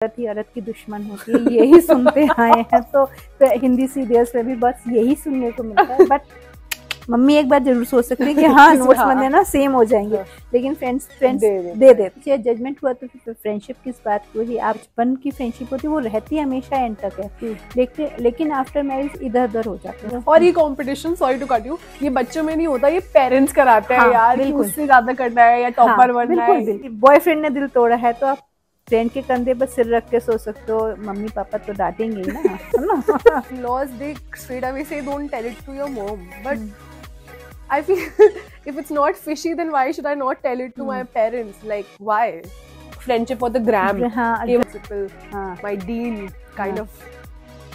औरत ही औरत की दुश्मन होती है, यही सुनते आए हैं। तो हिंदी सीरियल्स में भी बस यही सुनने को मिलता है। बट मम्मी एक बार जरूर सोच सकती है कि हाँ नोट्स बंदे ना सेम हो जाएंगे, लेकिन फ्रेंड्स दे देते। जजमेंट हुआ तो फिर फ्रेंडशिप किस बात की हुई। आप बचपन की फ्रेंडशिप होती है वो रहती हमेशा एंड तक है, लेकिन आफ्टर मैरिज इधर उधर हो जाते हैं। और ये competition, sorry to cut you, ये बच्चों में नहीं होता, ये पेरेंट्स कराते हैं। यार कि उससे ज्यादा करना है या टॉपर बनना है। बॉयफ्रेंड ने दिल तोड़ा है तो आप फ्रेंड के कंधे पर सिर रख के सो सकते हो, मम्मी पापा तो डांटेंगे ही ना। Laws they straight away say don't tell it to your mom, but I feel if it's not fishy, then why should I not tell it to my parents? Like why? Friendship for the gram. Principal, my dean kind of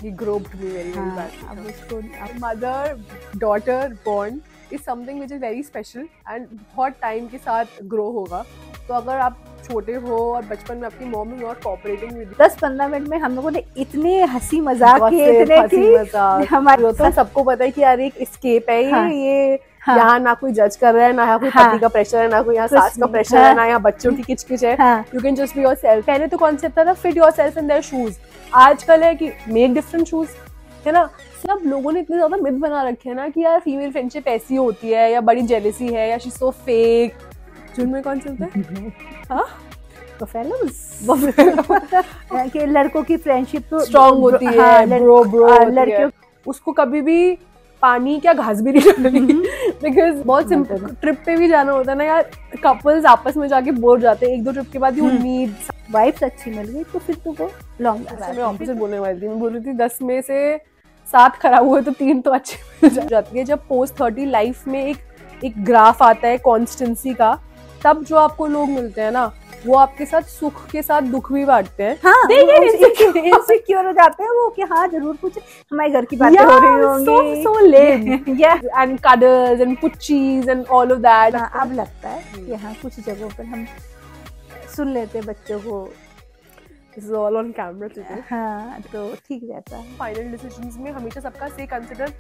he groped me very badly. Mother-daughter bond is something which is very special and बहुत time के साथ grow होगा। तो अगर आप छोटे हो और बचपन में आपकी mom is not cooperating with 10-15 minute में हम लोगों ने इतने हंसी मजाक किए, इतने कि हमारे तो सबको पता है कि यार एक एस्केप है ये। यहाँ ना कोई जज कर रहा है, ना यहाँ कोई पति का प्रेशर है, ना कोई यहाँ सास का प्रेशर है, ना यहाँ बच्चों की किचकिच है। You can just be yourself. पहले तो कॉन्सेप्ट था fit yourself in their shoes, आजकल है कि मेक डिफरेंट शूज, है ना। सब लोगों ने इतने ज्यादा मिथ बना रखे हैं ना कि यार फीमेल फ्रेंडशिप ऐसी होती है या बड़ी जेलसी है या शी सो फेक। जिनमें कौन चलता है कि लड़कों की फ्रेंडशिप तो स्ट्रॉन्ग होती है, ब्रो लड़कियों उसको कभी भी पानी क्या घास भी नहीं डालनी। बिकॉज बहुत सिंपल, ट्रिप पे भी जाना होता है ना यार, कपल्स आपस में जाके बोर जाते हैं, 1-2 ट्रिप के बाद यू नीड वाइब्स अच्छी मिल गई तो फिर तो वो लॉन्ग। मैं ऑपोजिट बोलने वाली थी, मैं बोल रही थी 10 में से 7 खराब हुए तो 3 तो अच्छे मिल जाती है। जब पोस्ट 30 लाइफ में एक ग्राफ आता है कॉन्स्टेंसी का, तब जो आपको लोग मिलते हैं ना वो आपके साथ सुख के साथ दुख भी बांटते हैं। इनसिक्योर हो जाते हैं वो कि हाँ जरूर कुछ हमारे घर की बातें हो रही होंगी। So lame. And cuddles and puchis and all of that. अब लगता है कि हाँ कुछ जगहों पर हम सुन लेते बच्चों को। This is all on camera today. हाँ तो ठीक रहता है। फाइनल डिसीजंस में हमेशा सबका से कंसिडर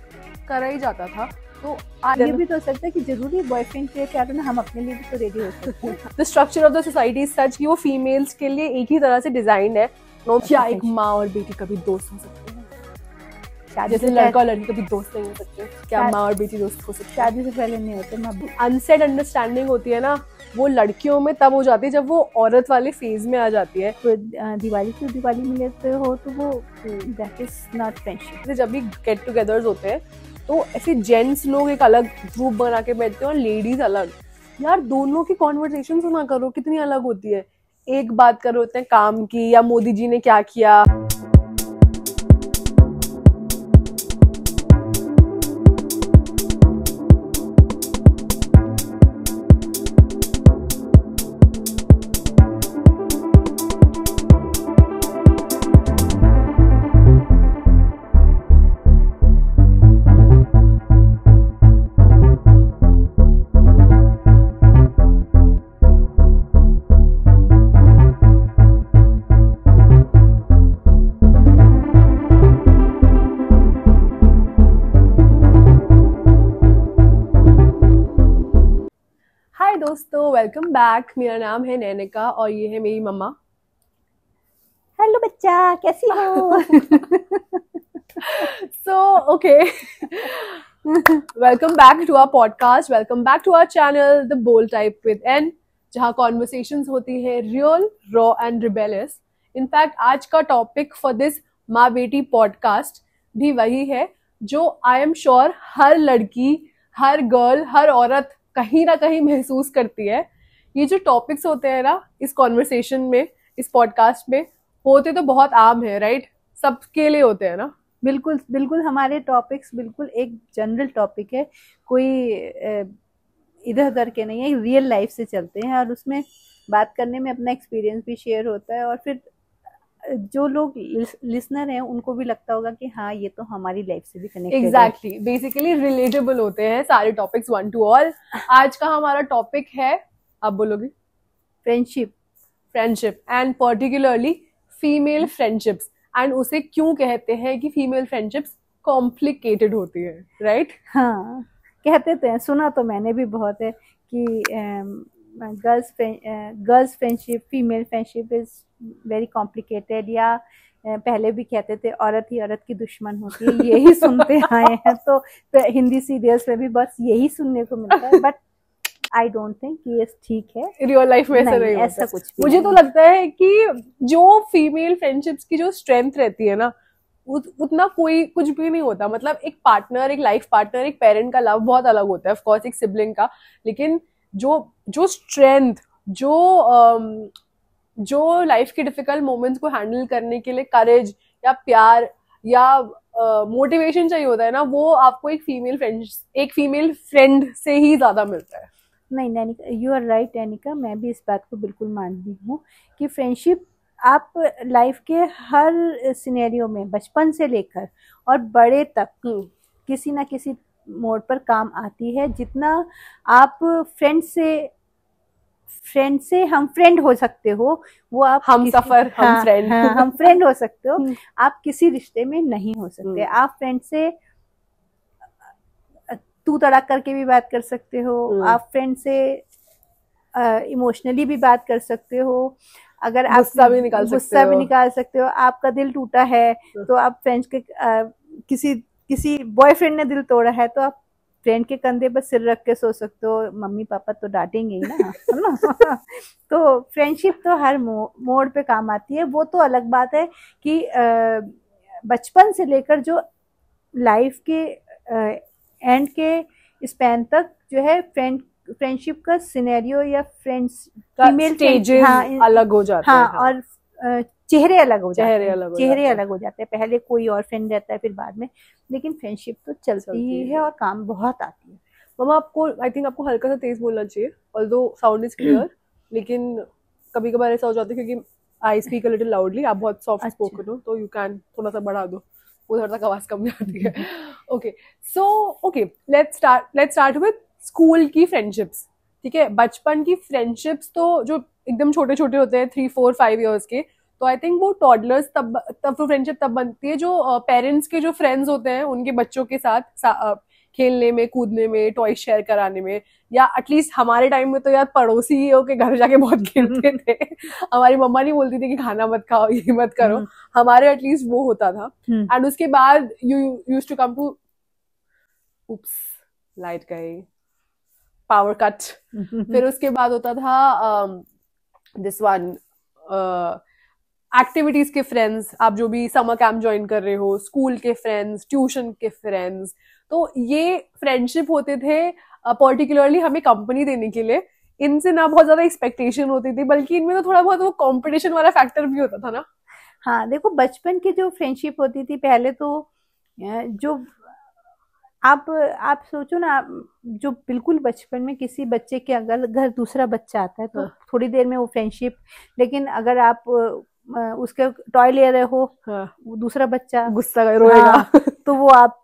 करा ही जाता था। तो ये भी तो सकता है कि जरूरी बॉयफ्रेंड के प्यार ना, हम अपने लिए भी तो रेडी हो सकते हैं। The structure of the society is such कि वो फीमेल्स के लिए एक ही तरह से डिजाइन है। क्या एक माँ और बेटी कभी दोस्त हो सकते हैं? जैसे लड़का और लड़की कभी दोस्त नहीं हो सकते, क्या माँ और बेटी दोस्त हो सकते? शादी से पहले नहीं होते। अनसेड अंडरस्टैंडिंग होती है ना, वो लड़कियों में तब हो जाती है जब वो औरत वाले फेज में आ जाती है। तो दिवाली में लेते हो तो वो दैट इज नॉट फ्रेंडशिप। जब भी गेट टुगेदर्स होते हैं तो ऐसे जेंट्स लोग एक अलग ग्रुप बना के बैठते हैं और लेडीज अलग। यार दोनों की कॉन्वर्सेशन सुना करो, कितनी अलग होती है। एक बात कर रहे होते हैं काम की या मोदी जी ने क्या किया। दोस्तों वेलकम बैक। मेरा नाम है नैनिका और ये है मेरी मम्मा। हेलो बच्चा, कैसी हो? So okay, welcome back to our podcast, welcome back to our channel the bold type with N, जहाँ कॉन्वर्सेशंस होती है real, raw and rebellious. In fact आज का टॉपिक फॉर दिस माँ बेटी पॉडकास्ट भी वही है जो आई एम श्योर हर लड़की, हर गर्ल, हर औरत कहीं ना कहीं महसूस करती है। ये जो टॉपिक्स होते हैं ना इस कॉन्वर्सेशन में, इस पॉडकास्ट में, होते तो बहुत आम है, राइट? सबके लिए होते हैं ना। बिल्कुल बिल्कुल, हमारे टॉपिक्स बिल्कुल एक जनरल टॉपिक है, कोई इधर उधर के नहीं है, रियल लाइफ से चलते हैं और उसमें बात करने में अपना एक्सपीरियंस भी शेयर होता है और फिर जो लोग लिसनर हैं उनको भी लगता होगा कि हाँ ये तो हमारी लाइफ से भी कनेक्टेड है। एग्जैक्टली, बेसिकली रिलेटेबल होते हैं सारे टॉपिक्स, वन टू ऑल। आज का हमारा टॉपिक है, आप बोलोगे? Friendship and particularly female friendships. And उसे क्यों कहते हैं कि फीमेल फ्रेंडशिप्स कॉम्प्लिकेटेड होती है, राइट? हाँ कहते थे, सुना तो मैंने भी बहुत है कि girls friendship, female friendship is very complicated, या पहले भी कहते थे औरत ही औरत की दुश्मन होती है, यही सुनते आए हैं। तो हिंदी सीरियल्स में भी बस यही सुनने को मिलता है, बट आई डोंट थिंक ये ठीक है। रियल लाइफ में ऐसा नहीं ऐसा कुछ भी मुझे तो लगता है कि जो फीमेल फ्रेंडशिप्स की जो स्ट्रेंथ रहती है ना, उतना कोई कुछ भी नहीं होता। मतलब एक पार्टनर, एक लाइफ पार्टनर, एक पेरेंट का लव बहुत अलग होता है, ऑफ कोर्स एक सिबलिंग का, लेकिन जो स्ट्रेंथ, जो लाइफ के डिफिकल्ट मोमेंट्स को हैंडल करने के लिए करेज या प्यार या मोटिवेशन चाहिए होता है ना, वो आपको एक फीमेल फ्रेंड से ही ज्यादा मिलता है। नहीं Nainika, you are right Nainika, मैं भी इस बात को बिल्कुल मानती हूँ कि फ्रेंडशिप आप लाइफ के हर सिनेरियो में, बचपन से लेकर और बड़े तक, किसी ना किसी मोड़ पर काम आती है। जितना आप फ्रेंड से हम फ्रेंड हो सकते हो, वो आप हम फ्रेंड हो सकते हो, आप किसी रिश्ते में नहीं हो सकते। आप फ्रेंड से तू तड़ाक करके भी बात कर सकते हो, आप फ्रेंड से इमोशनली भी बात कर सकते हो, अगर आप गुस्सा भी निकाल सकते हो, आपका दिल टूटा है तो आप फ्रेंड्स के किसी बॉयफ्रेंड ने दिल तोड़ा है तो आप फ्रेंड के कंधे पर सिर रख के सो सकते हो, मम्मी पापा तो डांटेंगे ही ना, है ना। तो फ्रेंडशिप तो हर मोड़ पे काम आती है। वो तो अलग बात है कि बचपन से लेकर जो लाइफ के एंड के स्पैन तक जो है फ्रेंडशिप का सिनेरियो या फ्रेंड्स फीमेल स्टेजेस अलग हो जाते हैं। और चेहरे अलग हो जाते हैं। पहले कोई और फ्रेंड रहता है, फिर बाद में, लेकिन फ्रेंडशिप तो चलती ही है और काम बहुत आती है। मम्मा आई थिंक आपको हल्का सा तेज बोलना चाहिए, ऑल्दो साउंड इज क्लियर, लेकिन कभी कभार ऐसा हो जाता है क्योंकि I speak a little loudly, आप बहुत सॉफ्ट स्पोकन हो, तो यू कैन थोड़ा सा बढ़ा दो, उधर तक आवाज कम आती है। Okay, let's start with school की फ्रेंडशिप्स। ठीक है, बचपन की फ्रेंडशिप्स तो जो एकदम छोटे छोटे होते हैं 3, 4, 5 इयर्स के, तो आई थिंक वो टॉडलर्स तब फ्रेंडशिप तब बनती है जो पेरेंट्स के जो फ्रेंड्स होते हैं उनके बच्चों के साथ खेलने में, कूदने में, टॉय शेयर कराने में, या एटलीस्ट हमारे टाइम में तो यार पड़ोसियों के घर जाके बहुत खेलते थे। हमारी मम्मा नहीं बोलती थी कि खाना मत खाओ, ये मत करो, हमारे एटलीस्ट वो होता था। एंड उसके बाद you used to come to, oops light गई, पावर कट। फिर उसके बाद होता था दिस वन, एक्टिविटीज के फ्रेंड्स, आप जो भी समर कैंप ज्वाइन कर रहे हो, स्कूल के फ्रेंड्स, ट्यूशन के फ्रेंड्स, तो ये फ्रेंडशिप होते थे पर्टिकुलरली हमें कंपनी देने के लिए। इनसे ना बहुत ज्यादा एक्सपेक्टेशन होती थी, बल्कि इनमें तो थोड़ा बहुत वो कंपटीशन वाला फैक्टर भी होता था ना। हाँ देखो, बचपन की जो फ्रेंडशिप होती थी पहले, तो जो आप सोचो ना, जो बिल्कुल बचपन में किसी बच्चे के अगर घर दूसरा बच्चा आता है तो थोड़ी देर में वो फ्रेंडशिप, लेकिन अगर आप उसके टॉय ले रहे हो, दूसरा बच्चा गुस्सा रोएगा, तो वो आप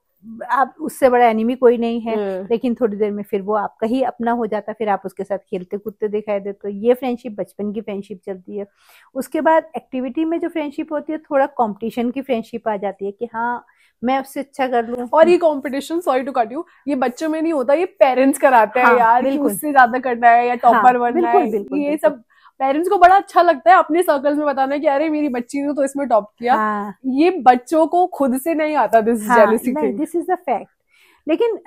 उससे बड़ा एनिमी कोई नहीं है, लेकिन थोड़ी देर में फिर वो आपका ही अपना हो जाता है, फिर आप उसके साथ खेलते कूदते दिखाई देते। तो ये फ्रेंडशिप बचपन की फ्रेंडशिप चलती है। उसके बाद एक्टिविटी में जो फ्रेंडशिप होती है, थोड़ा कंपटीशन की फ्रेंडशिप आ जाती है कि हाँ मैं उससे अच्छा कर लूं। और ये competition, sorry to cut you, ये बच्चों में नहीं होता, ये पेरेंट्स कराते हैं यार, कि उससे ज्यादा करना है या टॉपर बनना है। ये सब पेरेंट्स को बड़ा अच्छा लगता है अपने सर्कल्स में बताना कि अरे मेरी बच्ची ने तो इसमें टॉप किया। ये बच्चों को खुद से नहीं आता, this jealousy thing, this is the fact. लेकिन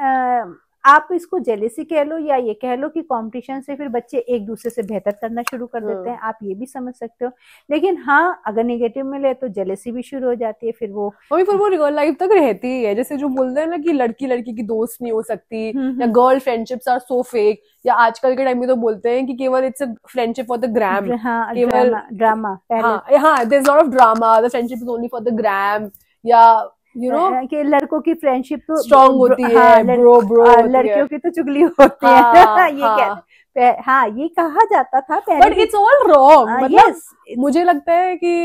आप इसको जेलेसी कह लो या ये कह लो कि कंपटीशन से फिर बच्चे एक दूसरे से बेहतर करना शुरू कर देते हैं, आप ये भी समझ सकते हो। लेकिन हाँ, अगर नेगेटिव में ले तो जेलेसी भी शुरू हो जाती है, फिर वो रियल लाइफ तक रहती ही है। जैसे जो बोलते हैं ना कि लड़की लड़की की दोस्त नहीं हो सकती, या girl friendships are so fake, या आजकल के टाइम में तो बोलते हैं कि केवल it's a friendship for the gram, केवल drama, there is lot of drama, the friendship is only for the gram, या यू नो कि लड़कों की फ्रेंडशिप तो स्ट्रॉन्ग होती है, ब्रो लड़कियों की तो चुगली होती है। ये कहा जाता था पहले, बट इट्स ऑल रॉन्ग। मतलब मुझे लगता है कि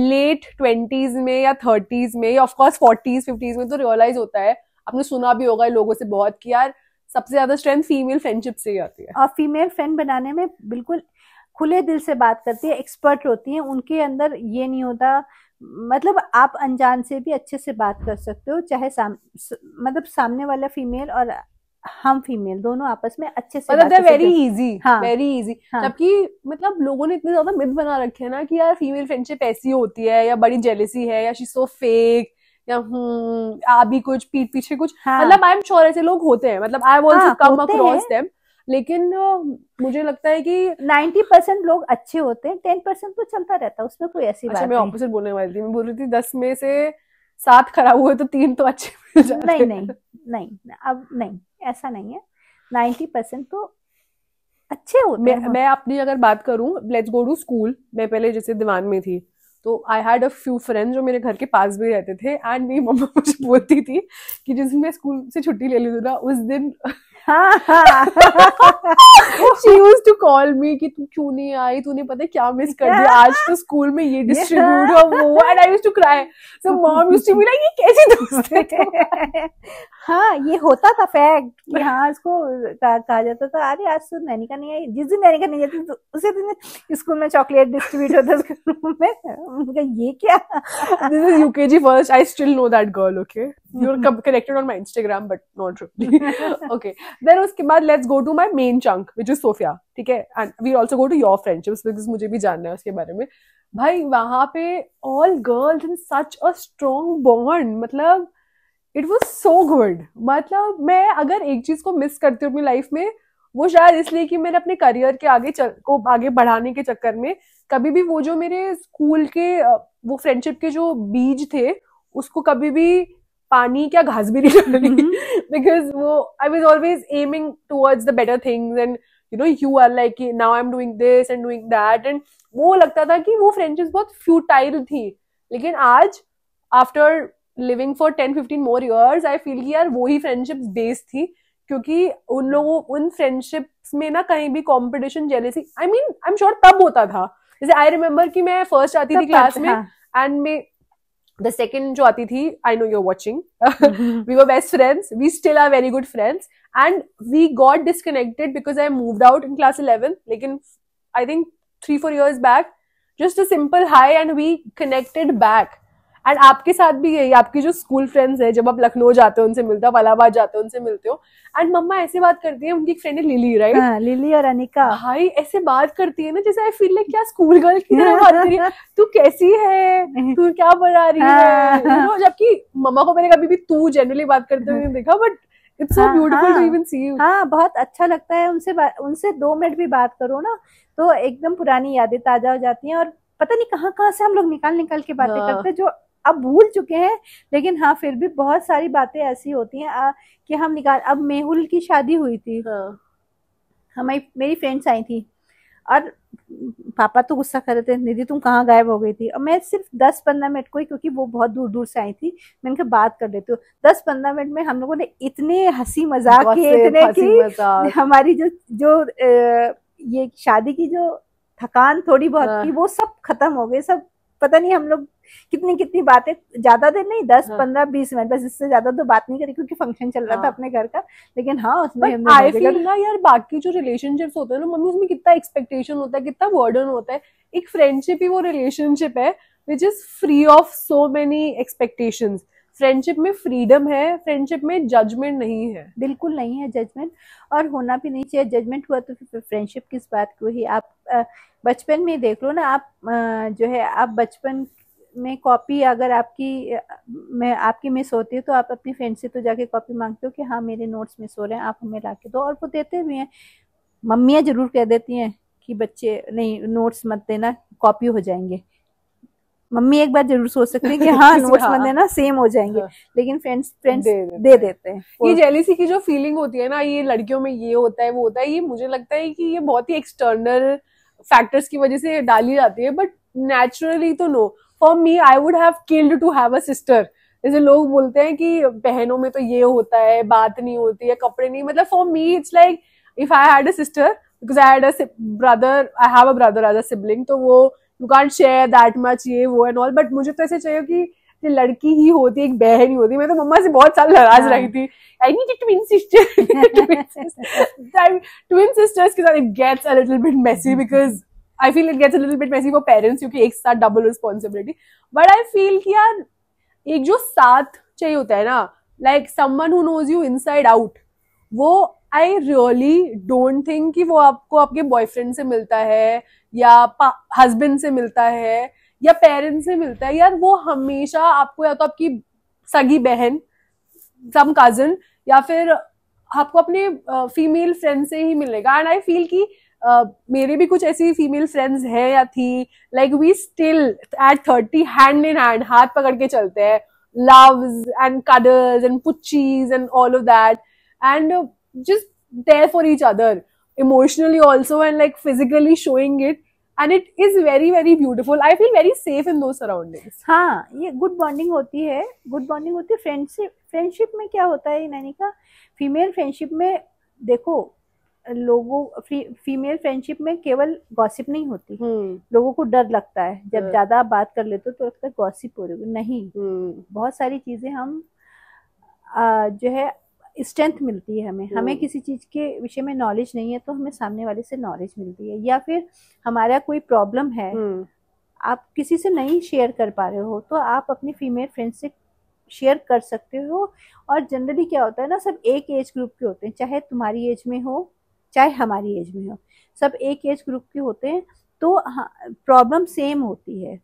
लेट 20s में या 30s में, ऑफ कोर्स 40s 50s में तो रियलाइज होता है, आपने सुना भी होगा लोगों से बहुत कि यार सबसे ज्यादा स्ट्रेंथ फीमेल फ्रेंडशिप से ही आती है। और फीमेल फ्रेंड बनाने में बिल्कुल खुले दिल से बात करती है, एक्सपर्ट होती है, उनके अंदर ये नहीं होता। मतलब आप अनजान से भी अच्छे से बात कर सकते हो, चाहे मतलब सामने वाला फीमेल और हम फीमेल दोनों आपस में अच्छे से मतलब वेरी इजी, वेरी इजी। हाँ। जबकि मतलब लोगों ने इतने ज्यादा मिथ बना रखे हैं ना कि यार फीमेल फ्रेंडशिप ऐसी होती है, या बड़ी जेलेसी है, या शी सो फेक, या अभी कुछ पीठ पीछे कुछ। हाँ। मतलब आई एम श्योर ऐसे लोग होते हैं, मतलब I have also come across them, लेकिन मुझे लगता है कि 90% लोग अच्छे होते हैं, 10% तो चलता रहता है, उसमें कोई ऐसी बात नहीं। मैं ऑपोजिट बोलने वाली थी, मैं बोल रही थी 10 में से 7 खराब हुए तो 3 तो अच्छे मिल जाते हैं। नहीं नहीं, अब नहीं, ऐसा नहीं है, 90% तो अच्छे होते हैं। मैं अपनी अगर बात करूं, लेट्स गो टू स्कूल। मैं पहले जैसे दीवान में थी, तो आई हैड अ फ्यू फ्रेंड्स जो मेरे घर के पास भी रहते थे, एंड मेरी मम्मा मुझे बोलती थी कि जिस दिन मैं स्कूल से छुट्टी ले लेती ना, उस दिन she used to call me कि तू क्यों नहीं आई, तूने पता है क्या मिस कर दिया, आज तो स्कूल में ये डिस्ट्रीब्यूट हो वो, and I used to cry. So mom used to be like, ये कैसी दोस्त है? हाँ, ये होता था फैक्ट कि हाँ इसको कहा जाता था, अरे आज तो नैनिका नहीं आई, जिस दिन नैनिका नहीं आती तो उसी दिन स्कूल में चॉकलेट डिस्ट्रीब्यूट होता स्कूल में। ये क्या? This is UKG first. I still know that girl. Okay, you're connected on my Instagram, but not really. Okay. Then उसके बाद let's go to my main chunk, which is Sophia. ठीक है, and we also go to your friendships because मुझे भी जानना है उसके बारे में। भाई वहां पे all girls in such a strong bond, मतलब it was so good। मतलब मैं अगर एक चीज को मिस करती हूँ अपनी लाइफ में, वो शायद इसलिए कि मैंने अपने करियर के आगे बढ़ाने के चक्कर में कभी भी वो जो मेरे स्कूल के वो फ्रेंडशिप के जो बीज थे उसको कभी भी पानी क्या घास भी नहीं डाली, बिकॉज वो I was always aiming towards the better things, and you know you are like now I am doing this and doing that, and वो लगता था कि वो फ्रेंडशिप बहुत फ्यूटाइल थी। लेकिन आज after living for 10-15 more years I feel कि यार वो ही फ्रेंडशिप्स बेस्ड थी, क्योंकि उन फ्रेंडशिप्स में ना कहीं भी competition jealousy I am sure तब होता था। जैसे आई रिमेम्बर कि मैं फर्स्ट आती थी क्लास में, एंड मैं द सेकंड जो आती थी, I know you are watching, we were best friends, we still are very good friends, and we got disconnected because I moved out in class 11। लेकिन आई थिंक 3-4 years back just a simple hi and we connected back. And आपके साथ भी यही, आपकी जो school friends है, जब आप लखनऊ जाते हो उनसे मिलते हो, इलाहाबाद जाते हो उनसे मिलते हो, एंड मम्मा ऐसे बात करती है, उनकी एक फ्रेंड है लिली, राइट? हाँ, लिली और अनिका। भाई ऐसे बात करती है ना जैसे आई फील लाइक क्या स्कूल गर्ल की तरह बात कर रही है, तू कैसी है, तू क्या बना रही है, you know, जबकि मम्मा को मैंने कभी भी तू जनरली बात करते हुए देखा, but it's so beautiful to even see you. हाँ, बहुत अच्छा लगता है उनसे 2 मिनट भी बात करो ना तो एकदम पुरानी यादें ताजा हो जाती हैं, और पता नहीं कहाँ से हम लोग निकाल के बातें करते हैं जो अब भूल चुके हैं। लेकिन हाँ, फिर भी बहुत सारी बातें ऐसी होती हैं कि हम अब मेहुल की शादी हुई थी, मेरी फ्रेंड्स आई थी, और पापा तो गुस्सा कर रहे थे, निधि तुम कहाँ गायब हो गई थी। और मैं सिर्फ 10-15 मिनट को ही, क्योंकि वो बहुत दूर दूर से आई थी, मैंने कहा बात कर लेती हूँ। 10-15 मिनट में हम लोगों ने इतने हंसी मजाक किए, इतने की हमारी जो ये शादी की जो थकान थोड़ी बहुत थी वो सब खत्म हो गई। सब पता नहीं हम लोग कितनी बातें, ज्यादा देर नहीं, 10-15-20 मिनट, बस इससे ज्यादा तो बात नहीं करी क्योंकि फंक्शन चल रहा था अपने घर का। लेकिन हाँ, उसमें आई फील ना यार, बाकी जो रिलेशनशिप्स होते हैं ना मम्मी, उसमें कितना एक्सपेक्टेशन होता है, कितना बर्डन होता है। एक फ्रेंडशिप ही वो रिलेशनशिप है which is free of so many expectations. Friendship में फ्रीडम है, फ्रेंडशिप में जजमेंट नहीं है, बिल्कुल नहीं है जजमेंट, और होना भी नहीं चाहिए। जजमेंट हुआ तो फिर फ्रेंडशिप किस बात की हुई। आप बचपन में देख लो ना, आप जो है आप बचपन में कॉपी अगर आपकी मिस होती है तो आप अपनी फ्रेंड से तो जाके कॉपी मांगते हो कि हाँ मेरे नोट्स मिस हो रहे हैं, आप हमें ला के दो, और वो देते भी हैं। मम्मियाँ जरूर कह देती हैं कि बच्चे नहीं, नोट्स मत देना, कॉपी हो जाएंगे। मम्मी एक बार जरूर सोच सकती है कि हाँ नोट्स मत देना, सेम हो जाएंगे, लेकिन फ्रेंड्स दे देते हैं। ये जेलिसी की जो फीलिंग होती है ना, ये लड़कियों में ये होता है वो होता है, ये मुझे लगता है कि ये बहुत ही एक्सटर्नल फैक्टर्स की वजह से डाली जाती है, बट नेचुरली तो no. For me I would have killed to have a sister. जैसे लोग बोलते हैं कि बहनों में तो ये होता है, बात नहीं होती है, कपड़े नहीं, मतलब for me it's like if I had a sister, because I had a brother, I have a brother as a sibling, तो वो you can't share that much, ये वो एंड ऑल। बट मुझे तो ऐसे चाहिए कि लड़की ही होती, एक बहन ही होती। मैं तो मम्मा से बहुत साल नाराज रही थी, I need a twin sister. Twin sisters के साथ it gets a little bit messy, because I feel it gets a little bit messy for parents क्योंकि एक साथ double responsibility. But I feel कि यार एक जो साथ चाहिए होता है ना, like someone who knows you inside out, वो आई रियली डोंट थिंक कि वो आपको आपके बॉयफ्रेंड से मिलता है या हस्बैंड से मिलता है या पेरेंट्स से मिलता है यार। वो हमेशा आपको या तो आपकी सगी बहन, सम कजन, या फिर आपको अपने फीमेल फ्रेंड से ही मिलेगा। एंड आई फील कि मेरे भी कुछ ऐसी फीमेल फ्रेंड्स हैं या थी, like we still at 30 hand in hand, हाथ पकड़ के चलते हैं, loves and cuddles and putchies and all of that, and just there for each other emotionally also and like physically showing it, and it is very very beautiful. I feel very safe in those surroundings. हाँ, ये good bonding होती है, good bonding होती है। Friendship में क्या होता है नैनिका, फीमेल फ्रेंडशिप में देखो, लोगों फीमेल फ्रेंडशिप में केवल गॉसिप नहीं होती। लोगों को डर लगता है जब ज्यादा आप बात कर लेते हो तो लगता है गॉसिप हो रही है, नहीं। बहुत सारी चीजें हम जो है स्ट्रेंथ मिलती है हमें किसी चीज के विषय में नॉलेज नहीं है तो हमें सामने वाले से नॉलेज मिलती है, या फिर हमारा कोई प्रॉब्लम है आप किसी से नहीं शेयर कर पा रहे हो तो आप अपनी फीमेल फ्रेंड से शेयर कर सकते हो। और जनरली क्या होता है ना, सब एक एज ग्रुप के होते हैं, चाहे तुम्हारी एज में हो चाहे हमारी एज में हो, सब एक एज ग्रुप के होते हैं। तो प्रॉब्लम सेम होती है,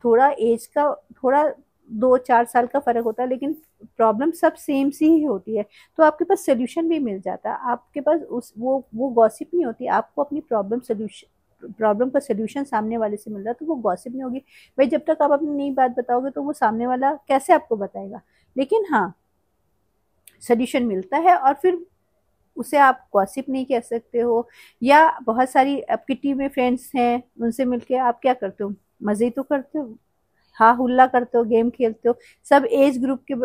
थोड़ा एज का थोड़ा 2-4 साल का फर्क होता है लेकिन प्रॉब्लम सब सेम सी ही होती है। तो आपके पास सोल्यूशन भी मिल जाता है, आपके पास वो गॉसिप नहीं होती। आपको अपनी प्रॉब्लम का सोल्यूशन सामने वाले से मिल रहा है तो वो गॉसिप नहीं होगी। भाई जब तक आप अपनी नई बात बताओगे तो वो सामने वाला कैसे आपको बताएगा, लेकिन हाँ सोल्यूशन मिलता है और फिर उसे आप गॉसिप नहीं कह सकते हो। या बहुत सारी आपकी टीम में फ्रेंड्स हैं, उनसे मिलके आप क्या करते हो, मजे तो करते हो, हाँ हुल्ला करते हो, गेम खेलते हो। सब एज ग्रुप के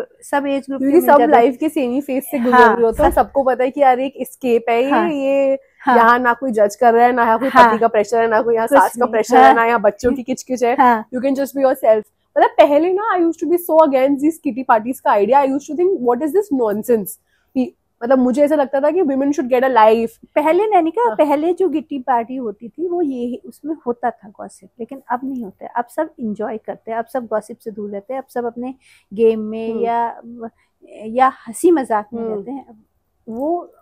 सब लाइफ के सेम ही फेज से गुजर रहे हो तो सबको पता है कि यार एक एस्केप है ये यहाँ ना कोई जज कर रहा है, ना यहाँ कोई पति का प्रेशर है, ना कोई यहाँ सास का प्रेशर है, ना यहाँ बच्चों की किचकिच है। You can just be yourself. मतलब पहले ना I used to be so against this kitty parties का आइडिया। I used to think what is this nonsense. मतलब मुझे ऐसा लगता था कि women should get a life। पहले नैनिका पहले जो गिट्टी पार्टी होती थी वो ये उसमें होता था गॉसिप, लेकिन अब नहीं होता है। अब सब इंजॉय करते हैं, अब सब गॉसिप से दूर रहते हैं, अब सब अपने गेम में या हंसी मजाक में रहते हैं, वो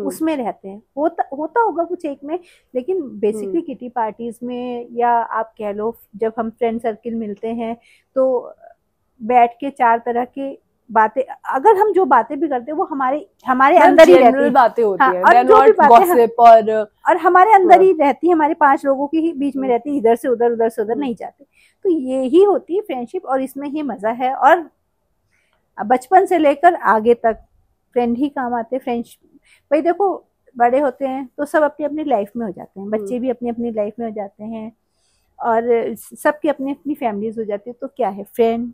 उसमें रहते हैं। होता होगा कुछ एक में, लेकिन बेसिकली किटी पार्टीज में या आप कह लो जब हम फ्रेंड सर्किल मिलते हैं तो बैठ के 4 तरह के बातें, अगर हम जो बातें भी करते हैं वो हमारे अंदर ही रहती है, बातें होती हैं, और हमारे अंदर ही रहती है, हमारे 5 लोगों के ही बीच में रहती है, इधर से उधर नहीं जाते। तो ये ही होती है फ्रेंडशिप और इसमें ही मजा है। और बचपन से लेकर आगे तक फ्रेंड ही काम आते हैं। फ्रेंडशिप भाई देखो बड़े होते हैं तो सब अपनी अपनी लाइफ में हो जाते हैं, बच्चे भी अपनी अपनी लाइफ में हो जाते हैं और सबकी अपनी अपनी फैमिलीज हो जाती है। तो क्या है, फ्रेंड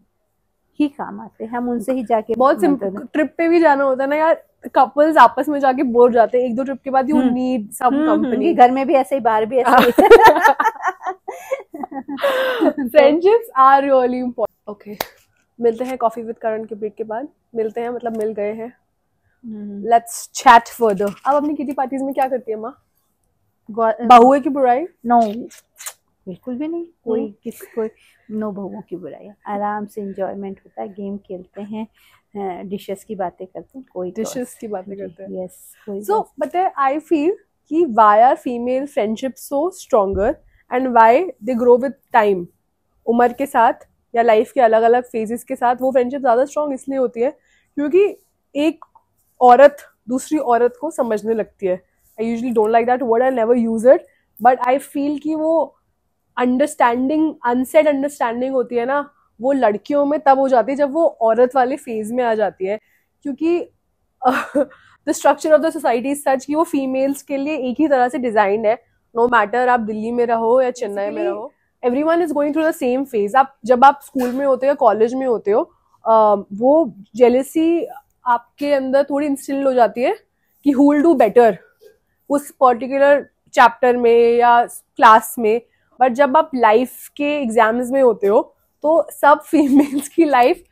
ही काम आते हैं, हम उनसे ही जाके बहुत सिंपल ट्रिप पे भी जाना होता है ना यार, कपल्स आपस में जाके बोर जाते हैं 1-2 ट्रिप के बाद। You need some company. घर में भी ऐसे ही, बाहर भी ऐसे ही। Friendships are really important. Okay, मिलते हैं कॉफी विद करण के ब्रेक के बाद। मिलते हैं मतलब मिल गए हैं। Let's chat further. अब अपनी किटी पार्टीज में क्या करती है माँ? बहुए की बुराई? नो, बिल्कुल भी नहीं। कोई नो बहुओं की बुराई, आराम से एंजॉयमेंट होता है, गेम खेलते हैं, डिशेस की बातें करते हैं, कोई डिशेस की बातें करते हैं। Yes. So but I feel कि why are female friendship so stronger and why they grow with time. उम्र के साथ या लाइफ के अलग अलग फेजेस के साथ वो फ्रेंडशिप ज्यादा स्ट्रॉन्ग इसलिए होती है क्योंकि एक औरत दूसरी औरत को समझने लगती है। I usually don't like that word, I never use it, but I feel कि वो अंडरस्टैंडिंग, अनसेड अंडरस्टैंडिंग होती है ना, वो लड़कियों में तब हो जाती है जब वो औरत वाले फेज में आ जाती है। क्योंकि the structure of the society is such कि वो फीमेल्स के लिए एक ही तरह से डिजाइन है। नो मैटर आप दिल्ली में रहो या चेन्नई में रहो, everyone is going through the same phase. जब आप स्कूल में होते हो, कॉलेज में होते हो, वो जेलेसी आपके अंदर थोड़ी इंस्टिल हो जाती है कि हु विल डू बेटर उस पर्टिकुलर चैप्टर में या क्लास में। बट जब आप लाइफ के एग्जाम्स में होते हो तो सब फीमेल्स की लाइफ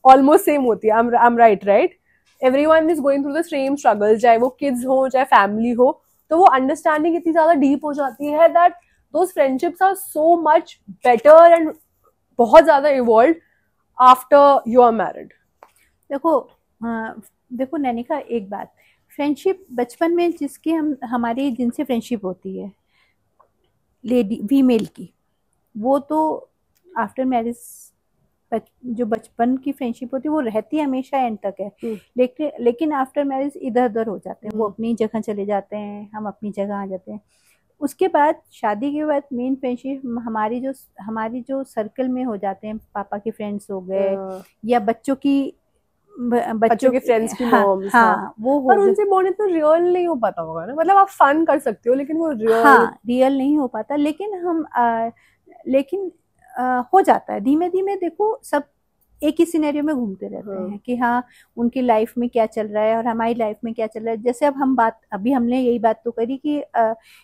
ऑलमोस्ट सेम होती है। I am right? Everyone is going through the same struggle, चाहे वो किड्स हो चाहे फैमिली हो। तो वो अंडरस्टैंडिंग इतनी ज्यादा डीप हो जाती है that those friendships are so much better and बहुत ज्यादा evolve after you are married. देखो नैनिका, एक बात, फ्रेंडशिप बचपन में जिसकी हमारी जिनसे फ्रेंडशिप होती है लेडी फीमेल की, वो तो आफ्टर मैरिज जो बचपन की फ्रेंडशिप होती है वो रहती है हमेशा एंड तक है। लेकिन आफ्टर मैरिज इधर उधर हो जाते हैं, वो अपनी जगह चले जाते हैं, हम अपनी जगह आ जाते हैं। उसके बाद शादी के बाद मेन फ्रेंडशिप हमारी जो सर्कल में हो जाते हैं, पापा के फ्रेंड्स हो गए या बच्चों के फ्रेंड्स की मॉम्स, हाँ, वो और उनसे बॉन्ड इतना रियल नहीं हो पाता होगा ना, मतलब आप फन कर सकते हो लेकिन वो रियल नहीं हो पाता। लेकिन हो जाता है धीमे धीमे। देखो सब एक ही सिनेरियो में घूमते रहते हैं कि हाँ उनकी लाइफ में क्या चल रहा है और हमारी लाइफ में क्या चल रहा है। जैसे अब अभी हमने यही बात तो करी कि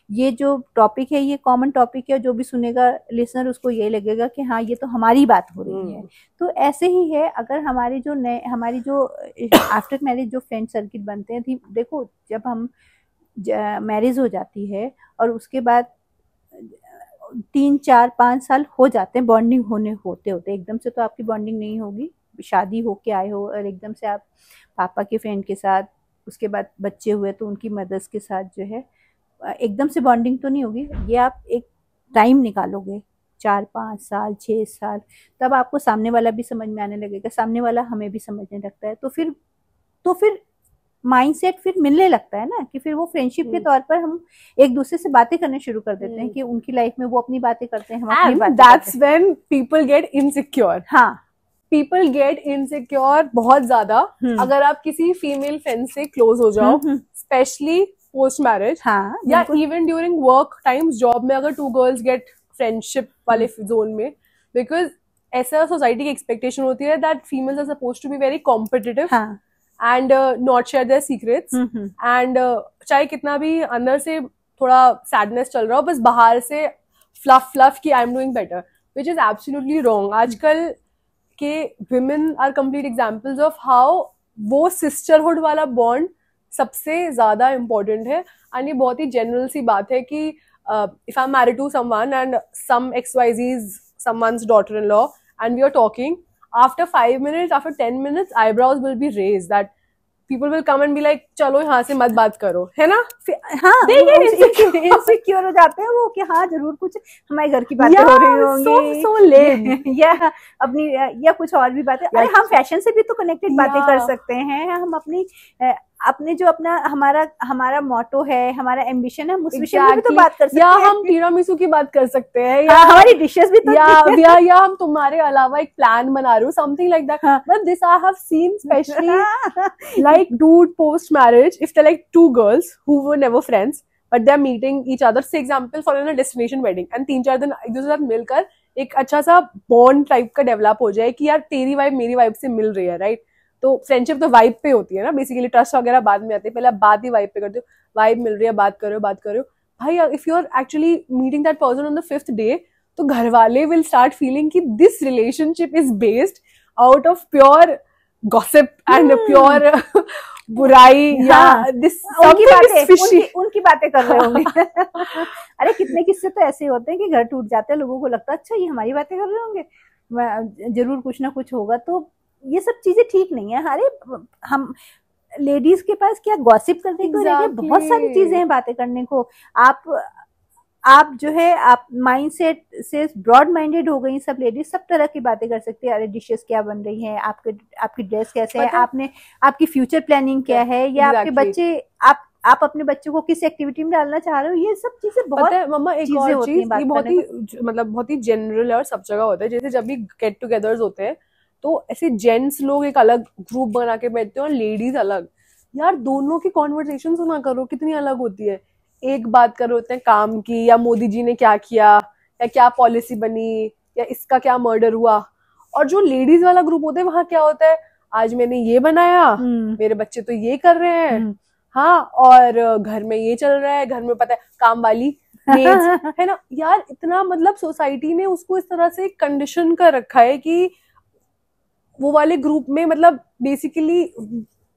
ये जो टॉपिक है ये कॉमन टॉपिक है, जो भी सुनेगा लिसनर उसको ये लगेगा कि हाँ ये तो हमारी बात हो रही है। तो ऐसे ही है, अगर हमारी जो आफ्टर मैरिज जो फ्रेंड सर्किल बनते हैं, देखो जब हम मैरिज हो जाती है और उसके बाद 3-4-5 साल हो जाते हैं बॉन्डिंग होते एकदम से तो आपकी बॉन्डिंग नहीं होगी। शादी होके आए हो और एकदम से आप पापा के फ्रेंड के साथ, उसके बाद बच्चे हुए तो उनकी मदर्स के साथ जो है एकदम से बॉन्डिंग तो नहीं होगी। ये आप एक टाइम निकालोगे 4-5 साल 6 साल, तब आपको सामने वाला भी समझ में आने लगेगा, सामने वाला हमें भी समझने लगता है। तो फिर माइंडसेट फिर मिलने लगता है ना कि फिर वो फ्रेंडशिप के तौर पर हम एक दूसरे से बातें करने शुरू कर देते हैं कि उनकी लाइफ में वो अपनी बातें करते हैं, हम अपनी बातें करते हैं। That's when people get insecure. हाँ, people get insecure बहुत ज्यादा अगर आप किसी फीमेल फ्रेंड से क्लोज हो जाओ, स्पेशली पोस्ट मैरिज, हाँ, या even during work times, job में अगर 2 गर्ल्स गेट फ्रेंडशिप वाले जोन में, बिकॉज ऐसा सोसाइटी की एक्सपेक्टेशन होती है that females are supposed to be very competitive and not share their secrets, and चाहे कितना भी अंदर से थोड़ा सैडनेस चल रहा हो, बस बाहर से फ्लफ कि I am doing better, which is absolutely wrong. आजकल के women are complete examples of how वो सिस्टरहुड वाला बॉन्ड सबसे ज्यादा इम्पोर्टेंट है। एंड ये बहुत ही जनरल सी बात है कि if I am married to someone and some XYZ is someone's daughter-in-law and we are talking, after 5 minutes, after 10 minutes, eyebrows will be raised, that people will come and be like, चलो यहाँ से मत बात करो, है ना? हाँ, insecure हो जाते हैं वो कि हाँ जरूर कुछ हमारे घर की बातें हो रही होंगी, so lame. या कुछ और भी बातें। अरे हम फैशन से भी तो कनेक्टेड बातें कर सकते हैं, हम अपने जो हमारा मोटो है, हमारा एम्बिशन है, उस विषय में भी तो बात कर सकते हैं। या हम टीरामिसू की बात कर सकते हैं, या हमारी डिशेस भी तो या हम तुम्हारे अलावा एक प्लान बना रहे हो, something like that. But this I have seen specially like dude post marriage, if they're like 2 girls who were never friends but they're meeting each other, say example for a destination wedding, and 3-4 दिन एक दूसरे के साथ मिलकर एक अच्छा सा bond type का डेवलप हो जाए कि यार तेरी वाइब मेरी वाइब से मिल रही है, राइट? तो फ्रेंडशिप तो वाइब पे होती है ना बेसिकली, ट्रस्ट वगैरह बाद में आते हैं, पहले आप बात ही वाइब पे करते हो, वाइब मिल रही है, बात करो भाई। If you are actually meeting that person on the 5th day, तो घर वाले विल स्टार्ट फीलिंग कि this relationship is based out of pure gossip and pure बुराई, या दिस उनकी बातें कर रहे होंगे। अरे कितने किस्से तो ऐसे होते हैं कि घर टूट जाते हैं, लोगों को लगता है अच्छा ये हमारी बातें कर रहे होंगे, जरूर कुछ ना कुछ होगा। तो ये सब चीजें ठीक नहीं है। अरे हम लेडीज के पास क्या गॉसिप करने को रह गए, बहुत सारी चीजें हैं बातें करने को। आप जो है आप माइंडसेट से ब्रॉड माइंडेड हो गई सब लेडीज, सब तरह की बातें कर सकती है। अरे डिशेस क्या बन रही हैं, आपकी ड्रेस कैसे है, आपकी फ्यूचर प्लानिंग क्या है, या आपके बच्चे आप अपने बच्चों को किस एक्टिविटी में डालना चाह रहे हो, ये सब चीजें बहुत मम्मा एक और चीज, ये बहुत ही जनरल है और सब जगह होता है। जैसे जब भी गेट टुगेदर्स होते हैं तो ऐसे जेंट्स लोग एक अलग ग्रुप बना के बैठते हैं और लेडीज अलग। यार दोनों की कॉन्वर्सेशन सुना करो, कितनी अलग होती है। एक बात कर रहे होते हैं काम की, या मोदी जी ने क्या किया, या क्या पॉलिसी बनी, या इसका क्या मर्डर हुआ। और जो लेडीज वाला ग्रुप होता है वहां क्या होता है, आज मैंने ये बनाया, मेरे बच्चे तो ये कर रहे हैं, हाँ, और घर में ये चल रहा है, घर में पता है काम वाली है ना। यार इतना मतलब सोसाइटी ने उसको इस तरह से कंडीशन कर रखा है कि वो वाले ग्रुप में मतलब बेसिकली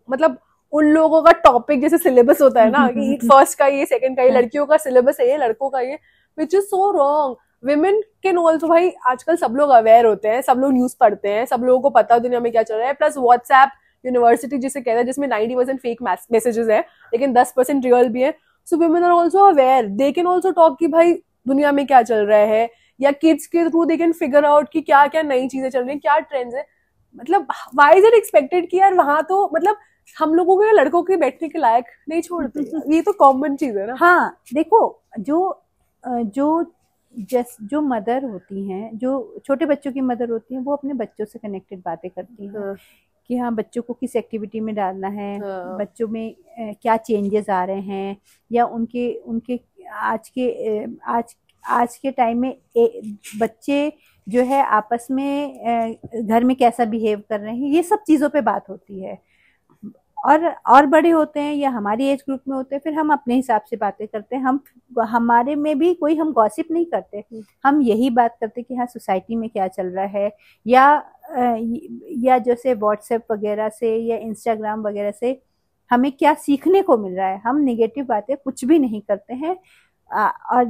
मतलब उन लोगों का टॉपिक जैसे सिलेबस होता है ना कि फर्स्ट का ये, सेकंड का ये, लड़कियों का सिलेबस है ये, लड़कों का ये, विच is so wrong. Women can also, भाई आजकल सब लोग अवेयर होते हैं, सब लोग न्यूज पढ़ते हैं, सब लोगों को पता है दुनिया में क्या चल रहा है, प्लस व्हाट्सएप, यूनिवर्सिटी जिसे कहते हैं, जिसमें 90% फेक मैसेजेस है लेकिन 10% रियल भी है. सो women are also aware, they can also talk कि भाई दुनिया में क्या चल रहा है, या किड्स के through they can figure out कि क्या क्या नई चीजें चल रही हैं, क्या ट्रेंड्स है. मतलब why is it expected कि यार वहां तो मतलब हम लोगों के लड़कों के बैठने के लायक नहीं छोड़ते. ये तो कॉमन चीज है ना. हाँ देखो, जो मदर होती हैं, जो छोटे बच्चों की मदर होती हैं, वो अपने बच्चों से कनेक्टेड बातें करती हैं. हाँ. कि हाँ बच्चों को किस एक्टिविटी में डालना है. हाँ. बच्चों में क्या चेंजेस आ रहे हैं, या उनके आज के टाइम में बच्चे जो है आपस में घर में कैसा बिहेव कर रहे हैं, ये सब चीज़ों पे बात होती है. और बड़े होते हैं या हमारी एज ग्रुप में होते हैं, फिर हम अपने हिसाब से बातें करते हैं. हम हमारे में भी कोई हम गॉसिप नहीं करते, हम यही बात करते कि हाँ सोसाइटी में क्या चल रहा है, या जैसे व्हाट्सएप वगैरह से या इंस्टाग्राम वगैरह से हमें क्या सीखने को मिल रहा है. हम नेगेटिव बातें कुछ भी नहीं करते हैं. और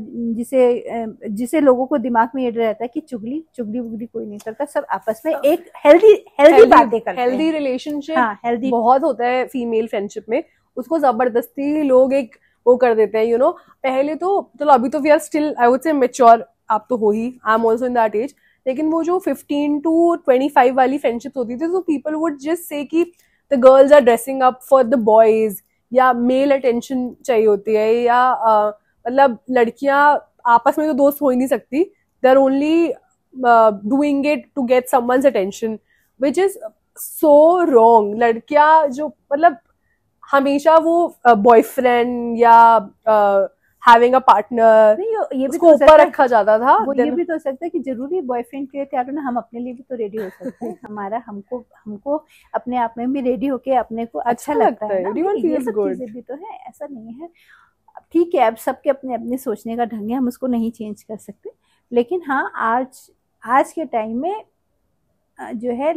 जिसे लोगों को दिमाग में ये रहता है कि चुगली वुगली कोई नहीं करता, सब आपस में एक हेल्दी बातें करते हैं. हेल्दी रिलेशनशिप हेल्दी बहुत होता है फीमेल फ्रेंडशिप में. उसको जबरदस्ती लोग एक वो कर देते हैं, यू नो. पहले तो चलो अभी तो we are still I would say mature, आप तो हो ही, I am also in that age. लेकिन वो जो 15 to 25 वाली फ्रेंडशिप होती थी, तो पीपल वुड जस्ट से कि the girls are dressing up for the boys, या मेल अटेंशन चाहिए होती है, या मतलब लड़कियां आपस में तो दोस्त हो ही नहीं सकती. They are only doing it to get someone's attention, which is so wrong. लड़कियां जो मतलब हमेशा वो बॉयफ्रेंड या हैविंग अ पार्टनर ये भी ऊपर रखा जाता था. वो ये भी तो हो सकता है कि जरूरी बॉयफ्रेंड के लिए तैयार होना, हम अपने लिए भी तो रेडी हो सकते हैं. हमारा हमको अपने आप में भी रेडी होके अपने को अच्छा लगता है. ये सब चीजें भी तो है, ऐसा नहीं है. ठीक है, अब सबके अपने अपने सोचने का ढंग है, हम उसको नहीं चेंज कर सकते. लेकिन हाँ आज के टाइम में जो है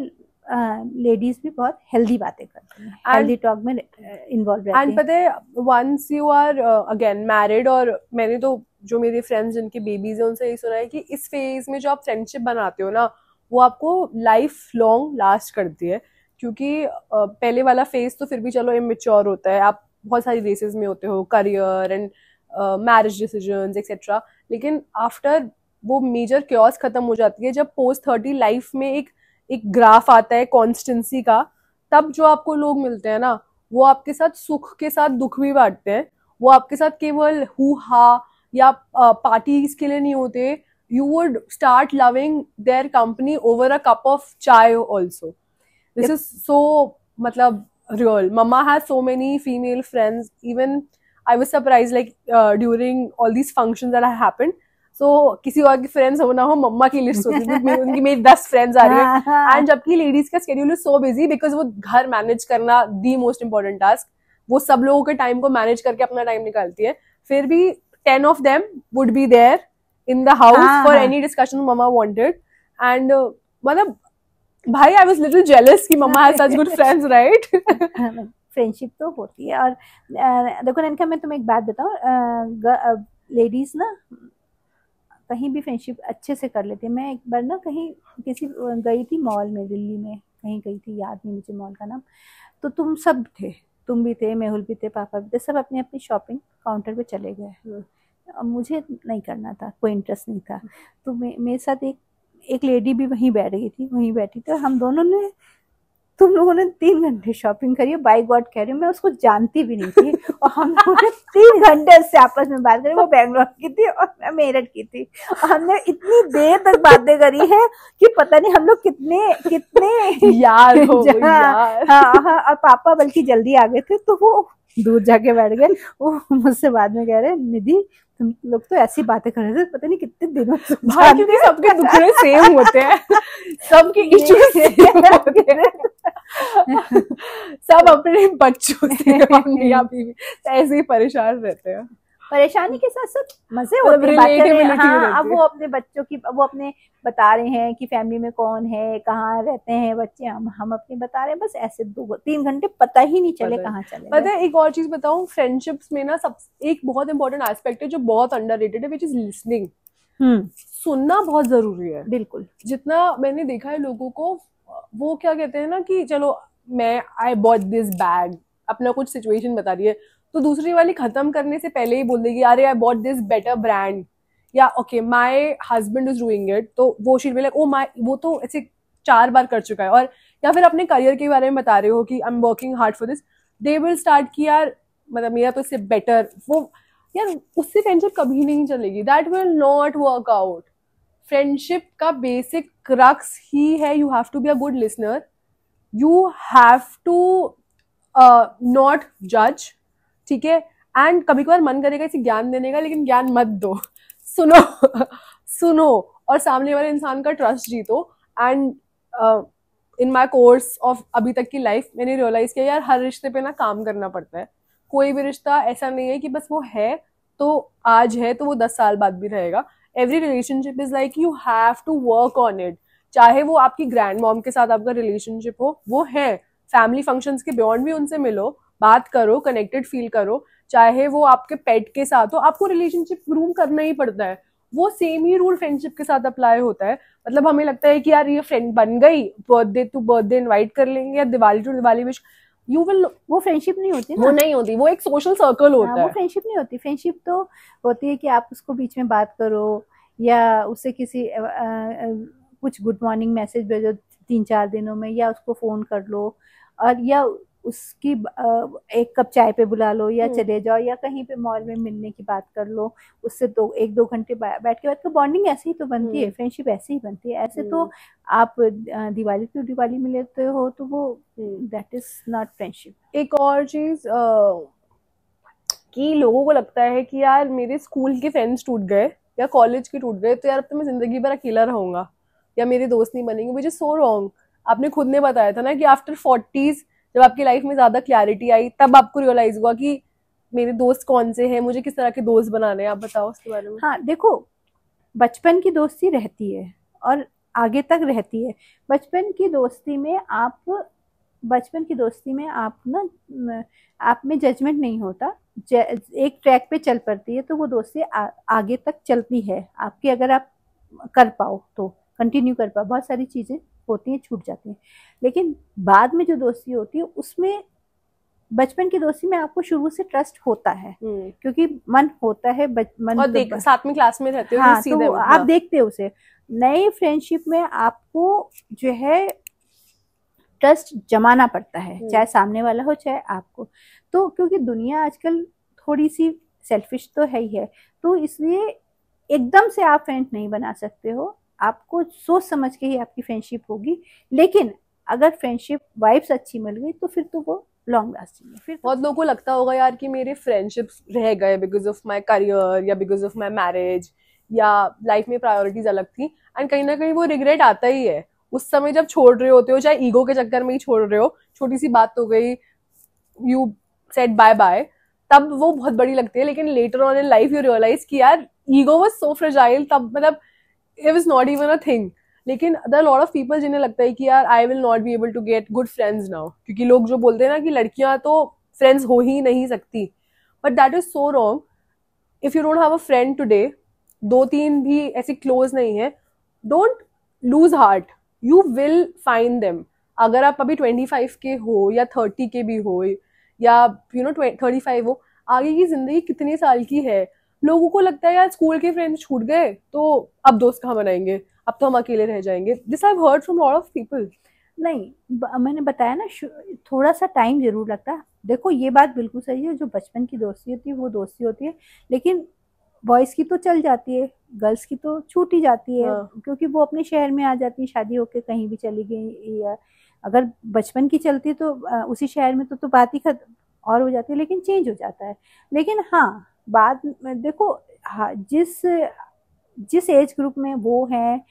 लेडीज भी बहुत हेल्दी बातें करती हैं, हेल्दी टॉक में इन्वॉल्व रहती हैं. एंड पता है, once you are again married, और मैंने तो जो मेरे फ्रेंड्स जिनकी बेबीज है उनसे यही सुना है कि इस फेज में जो आप फ्रेंडशिप बनाते हो ना, वो आपको लाइफ लॉन्ग लास्ट करती है. क्योंकि पहले वाला फेज तो फिर भी चलो इमेच्योर होता है, आप बहुत सारी रेसेस में होते हो, career and marriage decisions etcetera. लेकिन आफ्टर वो मेजर क्योस खत्म हो जाती है, जब पोस्ट 30 लाइफ में एक ग्राफ आता है कॉन्स्टेंसी का, तब जो आपको लोग मिलते हैं ना, वो आपके साथ सुख के साथ दुख भी बांटते हैं. वो आपके साथ केवल हु हा या पार्टीज के लिए नहीं होते. You would start loving their company over a cup of चाय ऑल्सो. दिस इज सो मतलब real. Mama has so many female friends. Even I was surprised, like during all these functions that have happened. So किसी और की friends हो ना हो, मम्मा की list होती थी उनकी मेरी 10 फ्रेंड्स आ रही है. एंड जबकि लेडीज का schedule is so busy, because वो घर मैनेज करना दी मोस्ट इम्पोर्टेंट टास्क. वो सब लोगों के टाइम को मैनेज करके अपना टाइम निकालती है. फिर भी 10 of them would be there in the house for any discussion mama wanted. And मतलब भाई आई वाज लिटिल जेलस कि mama has such good friends, right. Friendship तो होती है. और देखो नैनका, मैं तुम्हें एक बात बताऊं, लेडीज ना कहीं भी फ्रेंडशिप अच्छे से कर लेती है. मैं एक बार ना कहीं गई थी मॉल में, दिल्ली में कहीं गई थी, याद नहीं मुझे मॉल का नाम. तो तुम भी थे, मेहुल भी थे, पापा भी थे, सब अपनी अपनी शॉपिंग काउंटर पे चले गए. मुझे नहीं करना था, कोई इंटरेस्ट नहीं था. तो मेरे साथ एक लेडी भी वहीं बैठी थी. हम दोनों ने, तुम लोगों ने 3 घंटे शॉपिंग करी है. बाय गॉड कह रही हूँ, मैं उसको जानती भी नहीं थी. और हम लोगों ने 3 घंटे से आपस में बात करी. वो बैंगलोर की थी और मैं मेरठ की थी. और हमने इतनी देर तक बातें करी है कि पता नहीं हम लोग कितने यार हो यार. हाँ. और पापा बल्कि जल्दी आ गए थे, तो वो दूर जाके बैठ गए. वो मुझसे बाद में कह रहे, निधि तुम लोग तो ऐसी बातें कर रहे थे, पता नहीं कितने दिनों से. भाई क्योंकि सबके दुखड़े सेम होते हैं, सबके इश्यूज सेम होते हैं. सब अपने बच्चों से ऐसे ही परेशान रहते हैं. परेशानी के साथ साथ मजे होते हैं. हाँ, अब वो अपने बच्चों की, वो अपने बता रहे हैं कि फैमिली में कौन है, कहाँ रहते हैं बच्चे, हम अपने बता रहे हैं. बस ऐसे 2-3 घंटे पता ही नहीं चले कहाँ चले. पता है एक और चीज बताऊं, फ्रेंडशिप्स में ना सब एक बहुत इंपॉर्टेंट एस्पेक्ट है जो बहुत अंडररेटेड है, विच इज लिसनिंग. सुनना बहुत जरूरी है. बिल्कुल. जितना मैंने देखा है लोगों को, वो क्या कहते हैं ना कि चलो मैं आई बॉट दिस बैग, अपना कुछ सिचुएशन बता रही है, तो दूसरी वाली खत्म करने से पहले ही बोल देगी अरे I bought this better brand, या okay my husband is doing it, तो वो she will like oh my, वो तो ऐसे 4 बार कर चुका है। और या फिर अपने करियर के बारे में बता रहे हो कि I am working hard for this, they will start कि यार मतलब मेरा तो इससे बेटर, वो यार उससे फ्रेंडशिप कभी नहीं चलेगी, that will not work out. Friendship का बेसिक क्रक्स ही है you have to be a good listener, you have to not जज, ठीक है। एंड कभी कभार मन करेगा इसे ज्ञान देने का, लेकिन ज्ञान मत दो, सुनो सुनो और सामने वाले इंसान का ट्रस्ट जीतो। And in my course of अभी तक की लाइफ मैंने रियलाइज किया यार हर रिश्ते पे ना काम करना पड़ता है। कोई भी रिश्ता ऐसा नहीं है कि बस वो है तो आज है तो वो 10 साल बाद भी रहेगा। Every relationship is like you have to work on it. चाहे वो आपकी ग्रैंड मॉम के साथ आपका रिलेशनशिप हो, वो है, फैमिली फंक्शंस के बियॉन्ड भी उनसे मिलो, बात करो, कनेक्टेड फील करो। चाहे वो आपके पेट के साथ हो, आपको रिलेशनशिप ग्रूम करना ही पड़ता है। वो सेम ही रूल फ्रेंडशिप के साथ अप्लाई होता है। मतलब हमें लगता है कि यार ये फ्रेंड बन गई, बर्थडे टू बर्थडे इनवाइट कर लेंगे या Diwali to Diwali wish, you will, वो फ्रेंडशिप नहीं होती ना, वो नहीं होती, वो एक सोशल सर्कल होता है, वो फ्रेंडशिप नहीं होती। फ्रेंडशिप तो होती है कि आप उसको बीच में बात करो या उससे किसी कुछ गुड मॉर्निंग मैसेज भेजो 3-4 दिनों में, या उसको फोन कर लो, और या उसकी एक कप चाय पे बुला लो, या चले जाओ, या कहीं पे मॉल में मिलने की बात कर लो, उससे 1-2 घंटे बैठ के बात कर, बॉन्डिंग ऐसे ही तो बनती है, फ्रेंडशिप ऐसे ही बनती है। ऐसे तो आप दिवाली टू दिवाली मिलते हो तो वो दैट इज नॉट फ्रेंडशिप। एक और चीज कि लोगों को लगता है कि यार मेरे स्कूल के फ्रेंड्स टूट गए या कॉलेज के टूट गए तो यार अब तो मैं जिंदगी भर अकेला रहूंगा या मेरे दोस्त नहीं बनेंगे, विच इज सो रॉन्ग। आपने खुद ने बताया था ना कि आफ्टर 40s जब आपकी लाइफ में ज्यादा क्लैरिटी आई तब आपको रियलाइज हुआ कि मेरे दोस्त कौन से हैं, मुझे किस तरह के दोस्त बनाने हैं। आप बताओ उसके बारे में। हाँ देखो, बचपन की दोस्ती रहती है और आगे तक रहती है। बचपन की दोस्ती में आप ना, आप में जजमेंट नहीं होता, एक ट्रैक पे चल पड़ती है तो वो दोस्ती आगे तक चलती है आपकी, अगर आप कर पाओ तो कंटिन्यू कर पाओ। बहुत सारी चीजें होती हैं, छूट जाती हैं, लेकिन बाद में जो दोस्ती होती है उसमें, बचपन की दोस्ती में आपको शुरू से ट्रस्ट होता है क्योंकि मन होता है, मन और साथ में क्लास में रहते हो, हाँ, तो आप देखते हो उसे। नए फ्रेंडशिप में आपको जो है ट्रस्ट जमाना पड़ता है, चाहे सामने वाला हो चाहे आपको, तो क्योंकि दुनिया आजकल थोड़ी सी सेल्फिश तो है ही है, तो इसलिए एकदम से आप फ्रेंड नहीं बना सकते हो, आपको सोच समझ के ही आपकी फ्रेंडशिप होगी। लेकिन अगर फ्रेंडशिप वाइब्स अच्छी मिल गई तो फिर तो वो लॉन्ग लास्टिंग है। फिर बहुत लोगों को लगता होगा यार कि मेरे फ्रेंडशिप्स रह गए बिकॉज ऑफ माय करियर या बिकॉज ऑफ माय मैरिज या लाइफ में प्रायोरिटीज अलग थी, एंड कहीं ना कहीं वो रिग्रेट आता ही है उस समय जब छोड़ रहे होते हो, चाहे ईगो के चक्कर में ही छोड़ रहे हो, छोटी सी बात हो गई, यू सेड बाय बाय, तब वो बहुत बड़ी लगती है। लेकिन later on in life you realise कि यार ईगो वाज सो फ्रेजाइल, तब मतलब it was not even a thing। लेकिन there are a lot of people जिन्हें लगता है कि यार I will not be able to get good friends now, क्योंकि लोग जो बोलते हैं ना कि लड़कियां तो friends हो ही नहीं सकती, but that is so wrong। if you don't have a friend today, 2-3 भी ऐसे close नहीं है, don't lose heart, you will find them। अगर आप अभी 25 के हो या 30 के भी हो या 35 हो, आगे की जिंदगी कितने साल की है। लोगों को लगता है यार स्कूल के फ्रेंड्स छूट गए तो अब दोस्त कहाँ बनाएंगे, अब तो हम अकेले रह जाएंगे। This I have heard from lot of people. नहीं, मैंने बताया ना, थोड़ा सा टाइम जरूर लगता है। देखो ये बात बिल्कुल सही है, जो बचपन की दोस्ती होती है वो दोस्ती होती है, लेकिन बॉयज की तो चल जाती है, गर्ल्स की तो छूट ही जाती है। क्योंकि वो अपने शहर में आ जाती है, शादी होके कहीं भी चली गई, या अगर बचपन की चलती तो उसी शहर में तो बात ही खत्म और हो जाती है, लेकिन चेंज हो जाता है। लेकिन हाँ, बाद में देखो, हाँ, जिस एज ग्रुप में वो है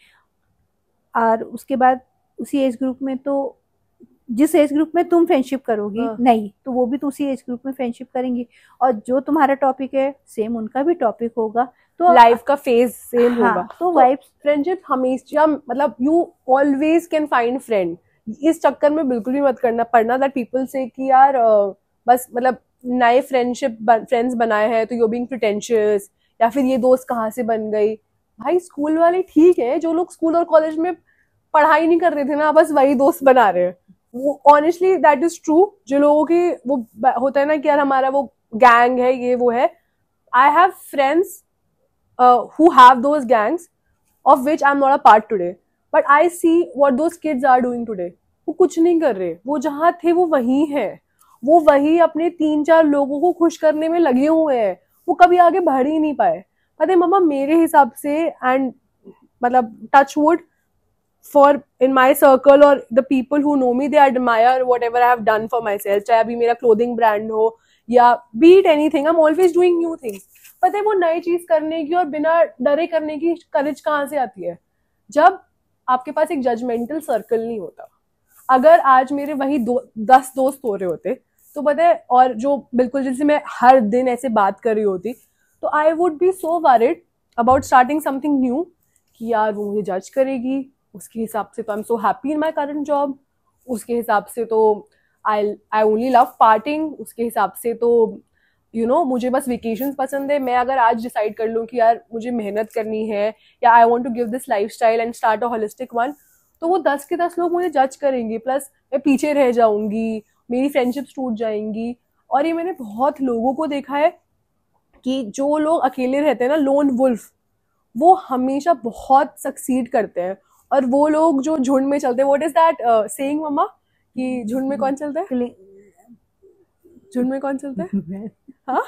और उसके बाद उसी एज ग्रुप में, तो जिस एज ग्रुप में तुम फ्रेंडशिप करोगी, नहीं तो वो भी तो उसी एज ग्रुप में फ्रेंडशिप करेंगी, और जो तुम्हारा टॉपिक है सेम उनका भी टॉपिक होगा, तो लाइफ का फेज सेम होगा। तो वाइब्स, फ्रेंडशिप हमेशा, मतलब you always can find friend. इस चक्कर में बिल्कुल भी मत पड़ना दैट पीपल से कि यार बस मतलब नए फ्रेंड्स बनाए हैं तो यू बीइंग प्रिटेंशियस, या फिर ये दोस्त कहाँ से बन गई। भाई स्कूल वाले ठीक है, जो लोग स्कूल और कॉलेज में पढ़ाई नहीं कर रहे थे ना, बस वही दोस्त बना रहे हैं, वो ऑनेस्टली दैट इज ट्रू। जो लोगों की वो होता है ना कि यार हमारा वो गैंग है, ये वो है, I have friends who have those gangs of which I'm not a part today, but I see what those kids are doing today. वो कुछ नहीं कर रहे, वो जहाँ थे वो वही है, वो वही अपने 3-4 लोगों को खुश करने में लगे हुए हैं, वो कभी आगे बढ़ ही नहीं पाए। पता है मम्मा, मेरे हिसाब से, एंड मतलब touch wood, for in my circle or the people who know me, they admire whatever I have done for myself, चाहे अभी मेरा clothing brand हो या be it anything, I'm always doing new things. पता है वो नई चीज करने की और बिना डरे करने की करेज कहाँ से आती है? जब आपके पास एक जजमेंटल सर्कल नहीं होता। अगर आज मेरे वही 10 दोस्त हो रहे होते तो पता है, और जो बिल्कुल जैसे मैं हर दिन ऐसे बात कर रही होती, तो I would be so worried about starting something new कि यार वो मुझे जज करेगी, उसके हिसाब से तो आई am so happy in my current job, उसके हिसाब से तो आई ओनली लव पार्टिंग, उसके हिसाब से तो मुझे बस वेकेशंस पसंद है। मैं अगर आज डिसाइड कर लूँ कि यार मुझे मेहनत करनी है या I want to give this lifestyle and start a holistic one, तो वो 10 के 10 लोग मुझे जज करेंगे, प्लस मैं पीछे रह जाऊंगी, मेरी फ्रेंडशिप्स टूट जाएंगी। और ये मैंने बहुत लोगों को देखा है कि जो लोग अकेले रहते हैं ना, लोन वुल्फ, वो हमेशा बहुत सक्सीड करते हैं। और वो लोग जो झुंड में चलते हैं, व्हाट इज दैट सेइंग मम्मा, कि झुंड में कौन चलता है? झुंड में कौन चलता है? हाँ,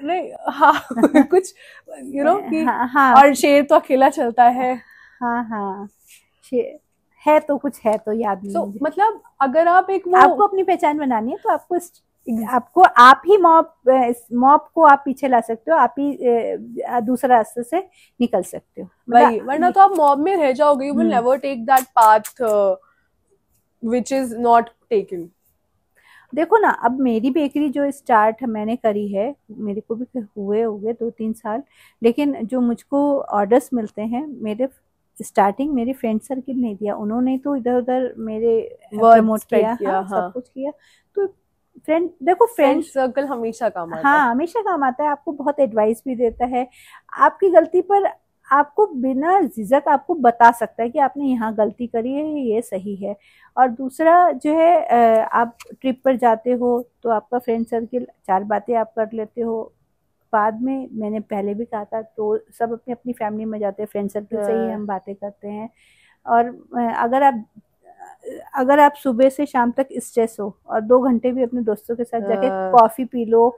नहीं, हाँ कुछ कि हाँ, और शेर तो अकेला चलता है। हाँ, है तो कुछ है तो याद नहीं। So, मतलब अगर आप आपको अपनी पहचान बनानी है तो आपको आप ही मॉब को आप पीछे ला सकते हो, आप ही दूसरा रास्ते से निकल सकते हो। वही, वरना तो आप मॉब में रह जाओगे, you will never take that path which is not taken. देखो ना, अब मेरी बेकरी जो स्टार्ट मैंने करी है, मेरे को भी हुए 2-3 साल, लेकिन जो मुझको ऑर्डर्स मिलते हैं, मेरे स्टार्टिंग मेरे फ्रेंड सर्किल नहीं दिया, उन्होंने तो इधर उधर मेरे प्रमोट किया, हाँ, सब कुछ किया। तो फ्रेंड सर्कल हमेशा काम आता है। हाँ, हमेशा काम आता है, आपको बहुत एडवाइस भी देता है, आपकी गलती पर आपको बिना झिझक आपको बता सकता है कि आपने यहाँ गलती करी है, ये सही है। और दूसरा जो है, आप ट्रिप पर जाते हो तो आपका फ्रेंड सर्किल 4 बातें आप कर लेते हो, बाद में मैंने पहले भी कहा था, तो सब अपनी अपनी फैमिली में जाते हैं, फ्रेंड सर्किल से ही हम बातें करते हैं। और अगर आप सुबह से शाम तक स्ट्रेस हो और 2 घंटे भी अपने दोस्तों के साथ जाके कॉफी पी लो,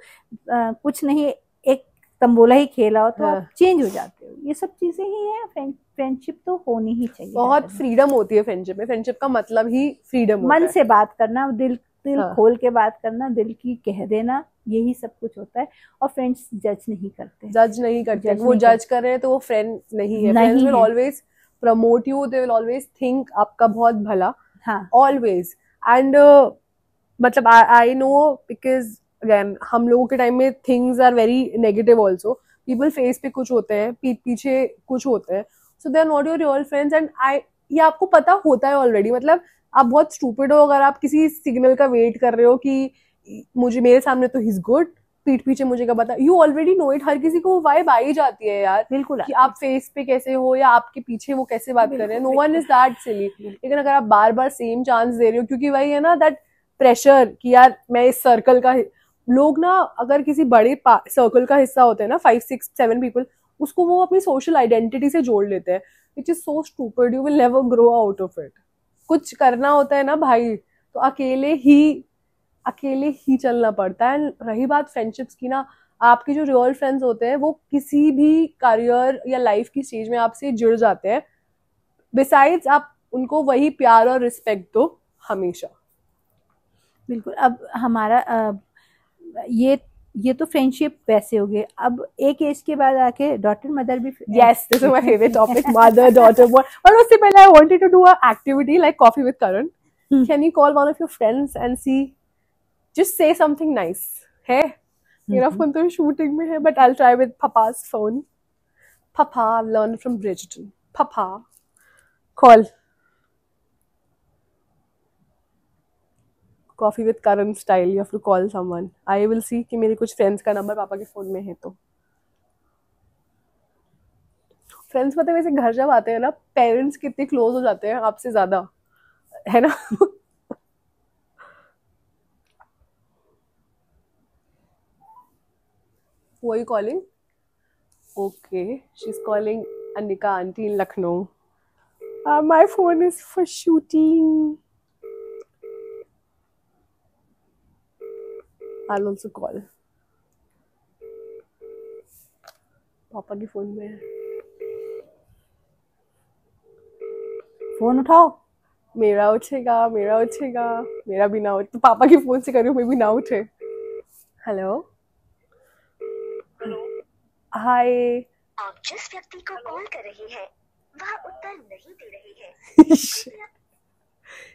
कुछ नहीं, एक तंबोला ही खेला हो, तो आप चेंज हो जाते हो। ये सब चीजें ही हैं, फ्रेंडशिप तो होनी ही चाहिए। बहुत फ्रीडम होती है फ्रेंडशिप में। फ्रेंडशिप का मतलब ही फ्रीडम होता है। मन से बात करना, दिल खोल के बात करना, दिल की कह देना, यही सब कुछ होता है। और फ्रेंड्स जज नहीं करते। वो जज कर रहे हैं तो वो फ्रेंड नहीं है। Friends will always promote you, they will always think आपका बहुत भला, ऑलवेज। एंड मतलब आई नो, बिकॉज अगेन हम लोगों के टाइम में things are very negative also. People face पे कुछ होते हैं, पीठ पीछे कुछ होते हैं, so they are not your real friends. And ये आपको पता होता है ऑलरेडी। मतलब आप बहुत स्टूपिड हो अगर आप किसी सिग्नल का वेट कर रहे हो कि मुझे मेरे सामने तो ही इज गुड, पीठ पीछे मुझे क्या पता। You already know it. हर किसी को वाइब आ ही जाती है यार, बिल्कुल, कि आप फेस पे कैसे हो या आपके पीछे वो कैसे बात कर रहे हैं। नो वन इज दैट सिली। लेकिन अगर आप बार बार सेम चांस दे रहे हो, क्योंकि वही है ना दैट प्रेशर कि यार मैं इस सर्कल का, लोग ना अगर किसी बड़े सर्कल का हिस्सा होते हैं ना, 5, 6, 7 पीपल, उसको वो अपनी सोशल आइडेंटिटी से जोड़ लेते हैं, विच is so stupid. You will never grow out of it. कुछ करना होता है ना भाई, तो अकेले ही चलना पड़ता है। रही बात फ्रेंडशिप्स की ना, आपके जो रियल फ्रेंड्स होते हैं वो किसी भी करियर या लाइफ की स्टेज में आपसे जुड़ जाते हैं। बिसाइड्स आप उनको वही प्यार और रिस्पेक्ट दो हमेशा। बिल्कुल। अब हमारा ये तो फ्रेंडशिप वैसे हो गए। अब एक एज के बाद आके डॉटर मदर भी, yes, this is my favourite topic, mother daughter. और उससे पहले I wanted to do a activity like coffee with Karan. Can you call one of your friends and see, just say something nice. है मेरा phone तो shooting में है, but I will try with papa's फोन. Papa, I've learned from Bridgerton. Papa, call. Coffee with Karan style. You have to call someone. I will see कि मेरे कुछ friends का number पापा के phone में है तो. फ्रेंड्स पता है वैसे घर जब आते हैं ना, पेरेंट्स कितने क्लोज हो जाते हैं आपसे ज्यादा, है ना? Who are you calling? Okay, she's calling Anika auntie in Lucknow. My phone is for shooting. I'll also call. पापा की फोन में है. फोन उठाओ. मेरा उठेगा, मेरा उठेगा, मेरा भी ना उठे. तो पापा की फोन से करूँ, मैं भी ना उठे. हेलो. हाय. आप जिस व्यक्ति को कॉल कर रही हैं वह उत्तर नहीं दे रही है.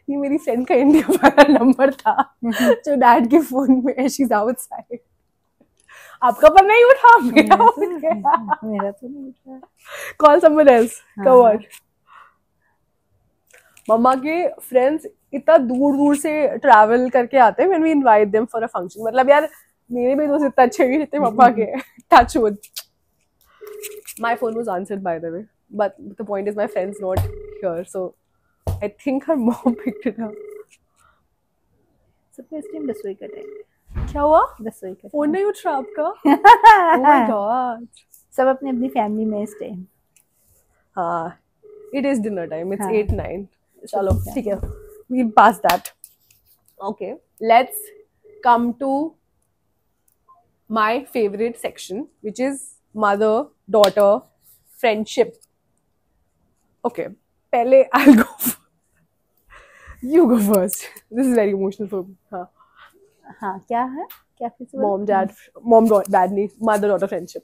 ये मेरी फ्रेंड का इंडिया वाला नंबर था जो डैड के फोन में है. She is outside. आपका पर नहीं उठा, मेरा उठ गया. मेरा तो नहीं उठा. Call someone else. Come on. Mama के फ्रेंड्स इतना दूर दूर से ट्रैवल करके आते हैं when we invite them for a function. मतलब यार मेरे भी दोस्त इतना अच्छे नहीं जितने मम्मा के. Touch wood. My phone was answered by the way, but the point is my friend's not here, so I think her mom picked it up. सबके इस टाइम रसोई का टाइम. क्या हुआ? रसोई का फोन नहीं उठ रहा आपका? Oh my god. सब अपनी अपनी फैमिली में इस टाइम. हाँ, it is dinner time. It's हाँ. 8-9. चलो ठीक है. We'll pass that. Okay, let's come to my favorite section, which is mother daughter friendship. Okay, pehle I'll go. You go first. This is very emotional for me. हाँ क्या है? क्या फिर से? mom dad नहीं, mother daughter friendship.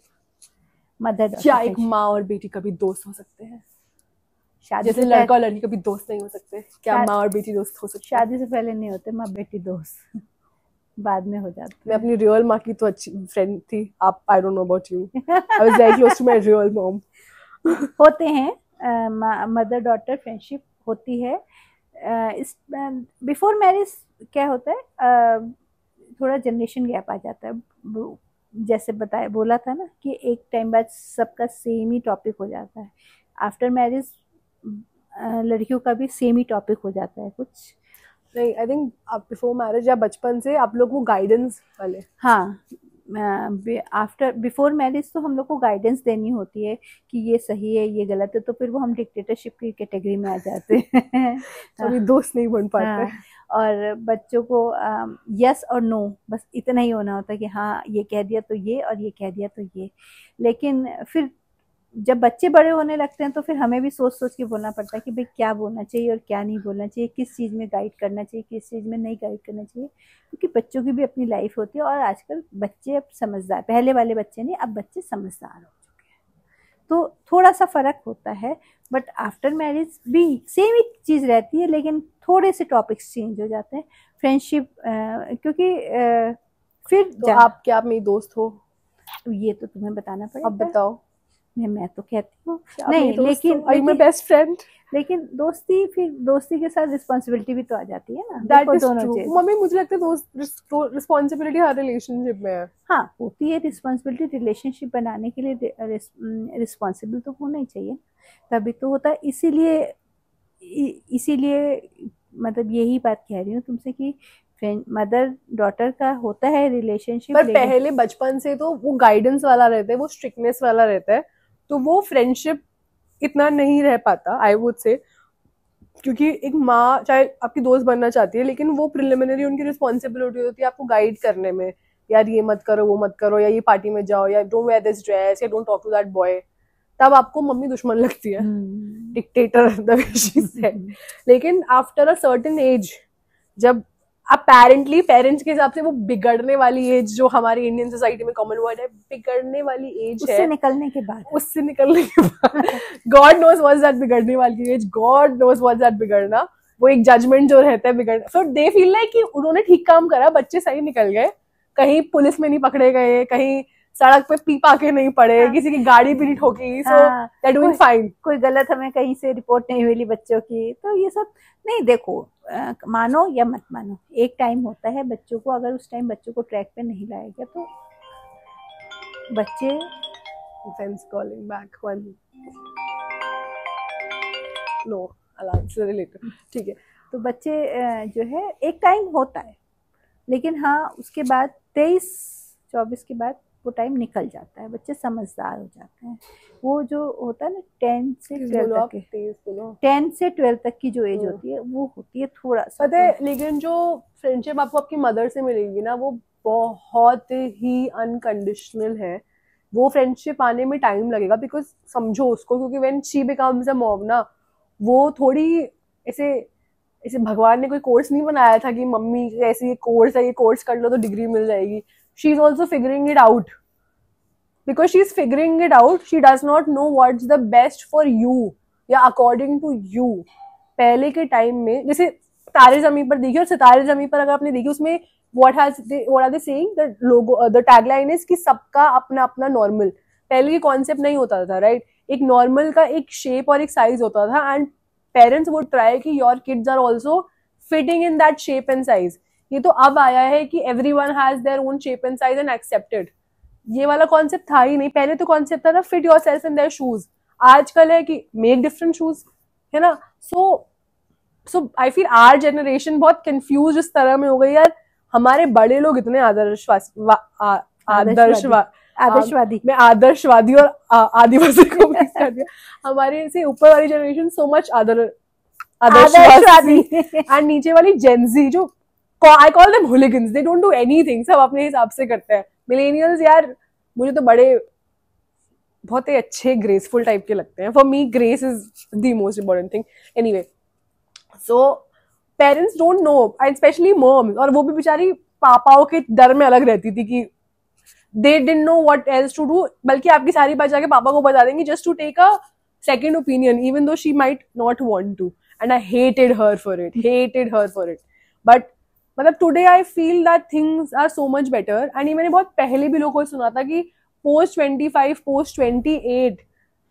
Mother daughter. क्या एक माँ और बेटी कभी दोस्त हो सकते हैं? शादी जैसे से लड़का और लड़की कभी दोस्त नहीं हो सकते, क्या माँ और बेटी दोस्त हो सकते हैं? शादी से पहले नहीं होते माँ बेटी दोस्त. बाद में हो जाते. मैं अपनी रियल माँ की तो अच्छी फ्रेंड थी. आप I don't know about you. I was very close to my real mom. होते हैं मदर डॉटर फ्रेंडशिप होती है. इस बिफोर मैरिज क्या होता है, थोड़ा जनरेशन गैप आ जाता है. जैसे बोला था ना कि एक टाइम बाद सबका सेम ही टॉपिक हो जाता है. आफ्टर मैरिज लड़कियों का भी सेम ही टॉपिक हो जाता है कुछ. नहीं, आई थिंक आप बिफोर मैरिज या बचपन से आप लोग को गाइडेंस वाले. हाँ, बिफोर मैरिज तो हम लोग को गाइडेंस देनी होती है कि ये सही है ये गलत है, तो फिर वो हम डिक्टेटरशिप की कैटेगरी में आ जाते हैं. तो दोस्त नहीं बन पाते. हाँ, और बच्चों को यस और नो बस इतना ही होना होता है कि हाँ ये कह दिया तो ये और ये कह दिया तो ये. लेकिन फिर जब बच्चे बड़े होने लगते हैं तो फिर हमें भी सोच सोच के बोलना पड़ता है कि भाई क्या बोलना चाहिए और क्या नहीं बोलना चाहिए, किस चीज़ में गाइड करना चाहिए, किस चीज़ में नहीं गाइड करना चाहिए, क्योंकि बच्चों की भी अपनी लाइफ होती है. और आजकल बच्चे अब समझदार, पहले वाले बच्चे नहीं, अब बच्चे समझदार हो चुके हैं, तो थोड़ा सा फ़र्क होता है. बट आफ्टर मैरिज भी सेम ही चीज़ रहती है, लेकिन थोड़े से टॉपिक्स चेंज हो जाते हैं. फ्रेंडशिप क्योंकि फिर तो आप मेरी दोस्त हो? तो ये तो तुम्हें बताना पड़ेगा. अब बताओ. मैं तो कहती हूँ नहीं, लेकिन बेस्ट फ्रेंड. लेकिन दोस्ती के साथ रिस्पॉन्सिबिलिटी भी तो आ जाती है ना. That is true mummy. मुझे लगता है दोस्त रिस्पॉन्सिबिलिटी हर रिलेशनशिप में है. हाँ होती है रिस्पॉन्सिबिलिटी. रिलेशनशिप बनाने के लिए रिस्पॉन्सिबल तो होना ही चाहिए, तभी तो होता है. इसीलिए मतलब यही बात कह रही हूँ तुमसे कि मदर डॉटर का होता है रिलेशनशिप. पर पहले बचपन से तो वो गाइडेंस वाला रहता है, वो स्ट्रिक्टनेस वाला रहता है, तो वो फ्रेंडशिप इतना नहीं रह पाता आई वुड से. क्योंकि एक माँ चाहे आपकी दोस्त बनना चाहती है, लेकिन वो प्रिलिमिनरी उनकी रिस्पॉन्सिबिलिटी होती है आपको गाइड करने में. यार ये मत करो, वो मत करो, या ये पार्टी में जाओ, या डोंट वेयर दिस ड्रेस, या don't talk to that boy. तब आपको मम्मी दुश्मन लगती है, dictator the way she said. लेकिन आफ्टर अ सर्टेन एज, जब अपेरेंटली पेरेंट्स के हिसाब से वो बिगड़ने वाली एज जो हमारी इंडियन सोसाइटी में कॉमन वर्ड है, बिगड़ने वाली एज है. उससे निकलने के बाद God knows what is that बिगड़ने वाली age. God knows what is that बिगड़ना. वो एक जजमेंट जो रहता है बिगड़ना. सो दे फील लाइक कि उन्होंने ठीक काम करा, बच्चे सही निकल गए, कहीं पुलिस में नहीं पकड़े गए, कहीं सड़क पे पी पा के नहीं पड़े, हाँ. किसी की गाड़ी भी नहीं ठोकी. सो दे डूइंग फाइन. कोई गलत हमें कहीं से रिपोर्ट नहीं मिली बच्चों की. तो ये सब नहीं. देखो मानो या मत मानो, एक टाइम होता है बच्चों को, अगर उस टाइम बच्चों को ट्रैक पे नहीं लाया गया तो बच्चे Friends calling back one. No, I'll answer it later. ठीक है. तो बच्चे जो है एक टाइम होता है, लेकिन हाँ उसके बाद 23-24 के बाद वो टाइम निकल जाता है, बच्चे समझदार हो जाते हैं. वो जो होता है ना 10 से 12 तक के, 10 से 12 तक की जो एज होती है वो होती है थोड़ा सा. पता है, लेकिन जो फ्रेंडशिप आपको आपकी मदर से मिलेगी ना वो बहुत ही अनकंडीशनल है. वो फ्रेंडशिप आने में टाइम लगेगा, बिकॉज समझो उसको, क्योंकि when she becomes a mom ना, वो थोड़ी ऐसे ऐसे भगवान ने कोई कोर्स नहीं बनाया था कि मम्मी ऐसे ये कोर्स है, ये कोर्स कर लो तो डिग्री मिल जाएगी. She is also figuring it out. Because she is figuring it out, she does not know what's the best for you या अकॉर्डिंग टू यू. पहले के टाइम में जैसे तारे ज़मीं पर देखिए और सितारे ज़मीं पर अगर आपने देखी, उसमें what are they saying, the logo, the tagline is कि सबका अपना अपना नॉर्मल. पहले ये कॉन्सेप्ट नहीं होता था, राइट. एक नॉर्मल का एक शेप और एक साइज होता था, एंड पेरेंट्स वुड ट्राई कि your kids are also fitting in that shape and size. ये तो अब आया है कि everyone has their own shape and size and accepted. ये वाला कॉन्सेप्ट था ही नहीं. पहले तो कॉन्सेप्ट था fit your self in their shoes. आजकल है कि मेक डिफरेंट शूज, है ना. सो आई फील आवर जनरेशन बहुत कंफ्यूज इस तरह में हो गई यार. हमारे बड़े लोग इतने आदर्शवादी, मैं आदर्शवादी और आदिवासी को मिक्स कर दिया. हमारे से ऊपर वाली जनरेशन सो मच आदर्शवादी, एंड नीचे वाली जेनजी जो I call them hooligans, they don't do anything, सब अपने हिसाब से करते हैं. मिलेनियल्स यार मुझे तो बड़े बहुत ही अच्छे ग्रेसफुल टाइप के लगते हैं. For me grace is the most important thing. Anyway, so parents don't know, and specially moms, और वो भी बेचारी पापाओं के डर में अलग रहती थी कि they didn't know what else to do. बल्कि आपकी सारी बात जाके पापा को बता देंगे just to take a second opinion, even though she might not want to. And I hated her for it. But मतलब today I feel that things are so much better. And ये मैंने बहुत पहले भी लोगों को सुना था कि post 25, post 28,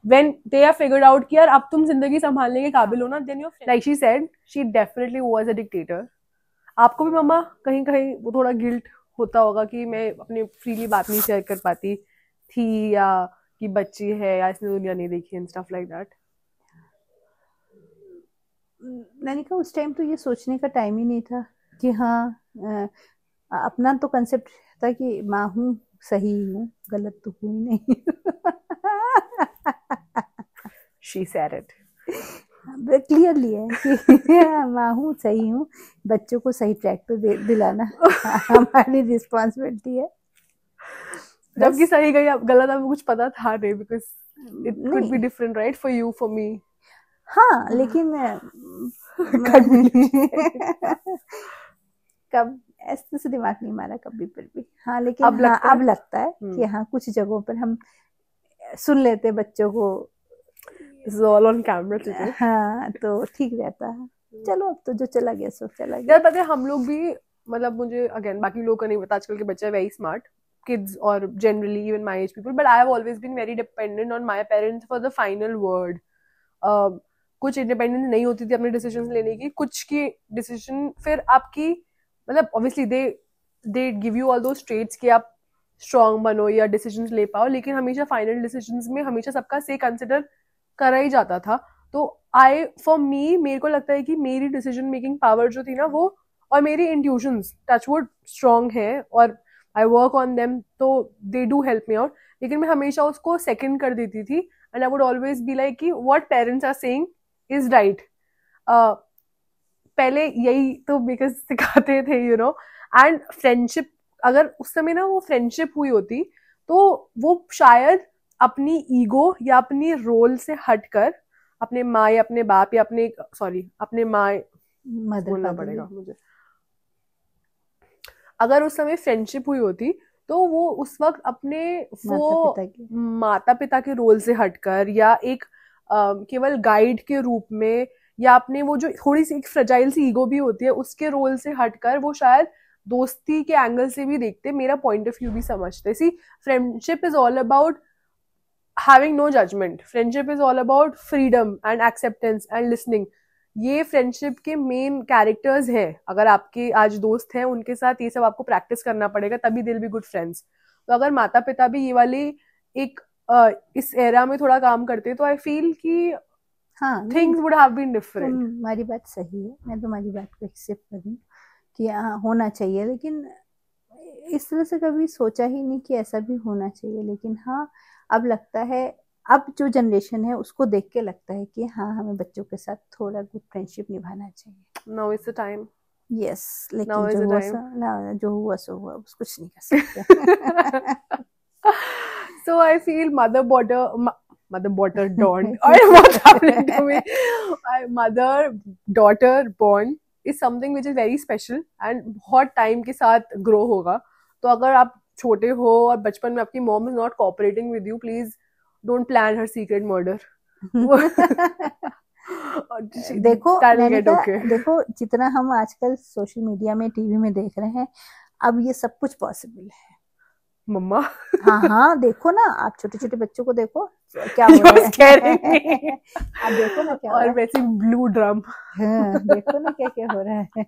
when they have figured out कि यार अब तुम जिंदगी संभालने के काबिल हो ना, then your like she said, she definitely was a dictator. आपको भी मम्मा कहीं कहीं वो थोड़ा गिल्ट होता होगा कि मैं अपनी फ्रीली बात नहीं शेयर कर पाती थी, या कि बच्ची है या इसने दुनिया नहीं देखी एंड स्टफ लाइक दैट. मैंने कहा उस टाइम तो ये सोचने का टाइम ही नहीं था कि हाँ अपना तो कंसेप्ट था कि माँ हूँ, सही हूँ, गलत तो हुई नहीं. She said it. क्लियरली है कि माँ हूँ, सही हूँ, बच्चों को सही ट्रैक पे दिलाना हमारी रिस्पॉन्सिबिलिटी है. जबकि सही गलत आपको कुछ पता था नहीं, because it could be different, right, for you, for me. हाँ, लेकिन कब ऐसे से दिमाग नहीं मारा कभी फिर भी. हाँ, लेकिन अब लगता है कि हाँ कुछ जगहों पर हम सुन लेते बच्चों को. This is all on camera today. हाँ, तो ठीक रहता है. चलो अब तो जो चला गया सो चला गया. यार पता है हम लोग भी, मतलब मुझे अगेन बाकी लोगों को नहीं पता, आजकल के बच्चे वेरी स्मार्ट किड्स और generally even my age people, but I have always been very dependent on my parents for the final word. कुछ इंडिपेंडेंस नहीं होती थी अपने डिसीजंस लेने की. कुछ की डिसीजन फिर आपकी, मतलब obviously they give you all those traits कि आप स्ट्रांग बनो या डिसीजंस ले पाओ, लेकिन हमेशा फाइनल डिसीजंस में हमेशा सबका से कंसिडर करा ही जाता था. तो फॉर मी, मेरे को लगता है कि मेरी डिसीजन मेकिंग पावर जो थी ना वो, और मेरी इंट्यूशंस टचवुड स्ट्रांग है और आई वर्क ऑन देम, तो they do help me out. लेकिन मैं हमेशा उसको सेकंड कर देती थी, and I would always be like कि what parents are saying is right. पहले यही तो बिकॉज सिखाते थे, यू नो. एंड फ्रेंडशिप, अगर उस समय ना वो फ्रेंडशिप हुई होती तो वो शायद अपनी ईगो या अपनी रोल से हटकर अपने माँ या अपने बाप या अपने माँ बोलना पड़ेगा मुझे, अगर उस समय फ्रेंडशिप हुई होती तो वो उस वक्त अपने वो माता पिता के रोल से हटकर या एक केवल गाइड के रूप में, या अपने वो जो थोड़ी सी एक फ्रेजाइल सी ईगो भी होती है उसके रोल से हटकर वो शायद दोस्ती के एंगल से भी देखते, मेरा पॉइंट ऑफ व्यू भी समझते. See, friendship is all about having no judgment. Friendship is all about freedom and acceptance and listening. ये फ्रेंडशिप के मेन कैरेक्टर्स हैं. अगर आपके आज दोस्त हैं उनके साथ ये सब आपको प्रैक्टिस करना पड़ेगा, तभी दिल बी गुड फ्रेंड्स. तो अगर माता पिता भी ये वाली एक इस एरा में थोड़ा काम करते तो आई फील कि हाँ things would have been different. तुम्हारी बात सही है, मैं तुम्हारी बात को एक्सेप्ट करूँ कि हाँ होना चाहिए, लेकिन इस तरह से कभी सोचा ही नहीं कि ऐसा भी होना चाहिए। लेकिन हाँ अब लगता है, अब जो जनरेशन है उसको देख के लगता है कि हाँ हमें बच्चों के साथ थोड़ा गुड फ्रेंडशिप निभाना चाहिए। Now is the time. Yes, लेकिन Now is जो हुआ सो हुआ, कुछ नहीं कर सकते। So I feel mother daughter bond or what's happening to me, mother daughter bond is something which is very special and बहुत टाइम के साथ ग्रो होगा। तो अगर आप छोटे हो और बचपन में आपकी mom is not cooperating with you, please don't plan her secret murder. देखो मैंने कहा, देखो जितना हम आजकल सोशल मीडिया में टीवी में देख रहे हैं, अब ये सब कुछ पॉसिबल है मम्मा। हाँ हाँ देखो ना, आप छोटे छोटे बच्चों को देखो क्या हो रहा है। आप देखो ना क्या, और वैसे ब्लू ड्रम। हाँ, देखो ना क्या क्या हो रहा है।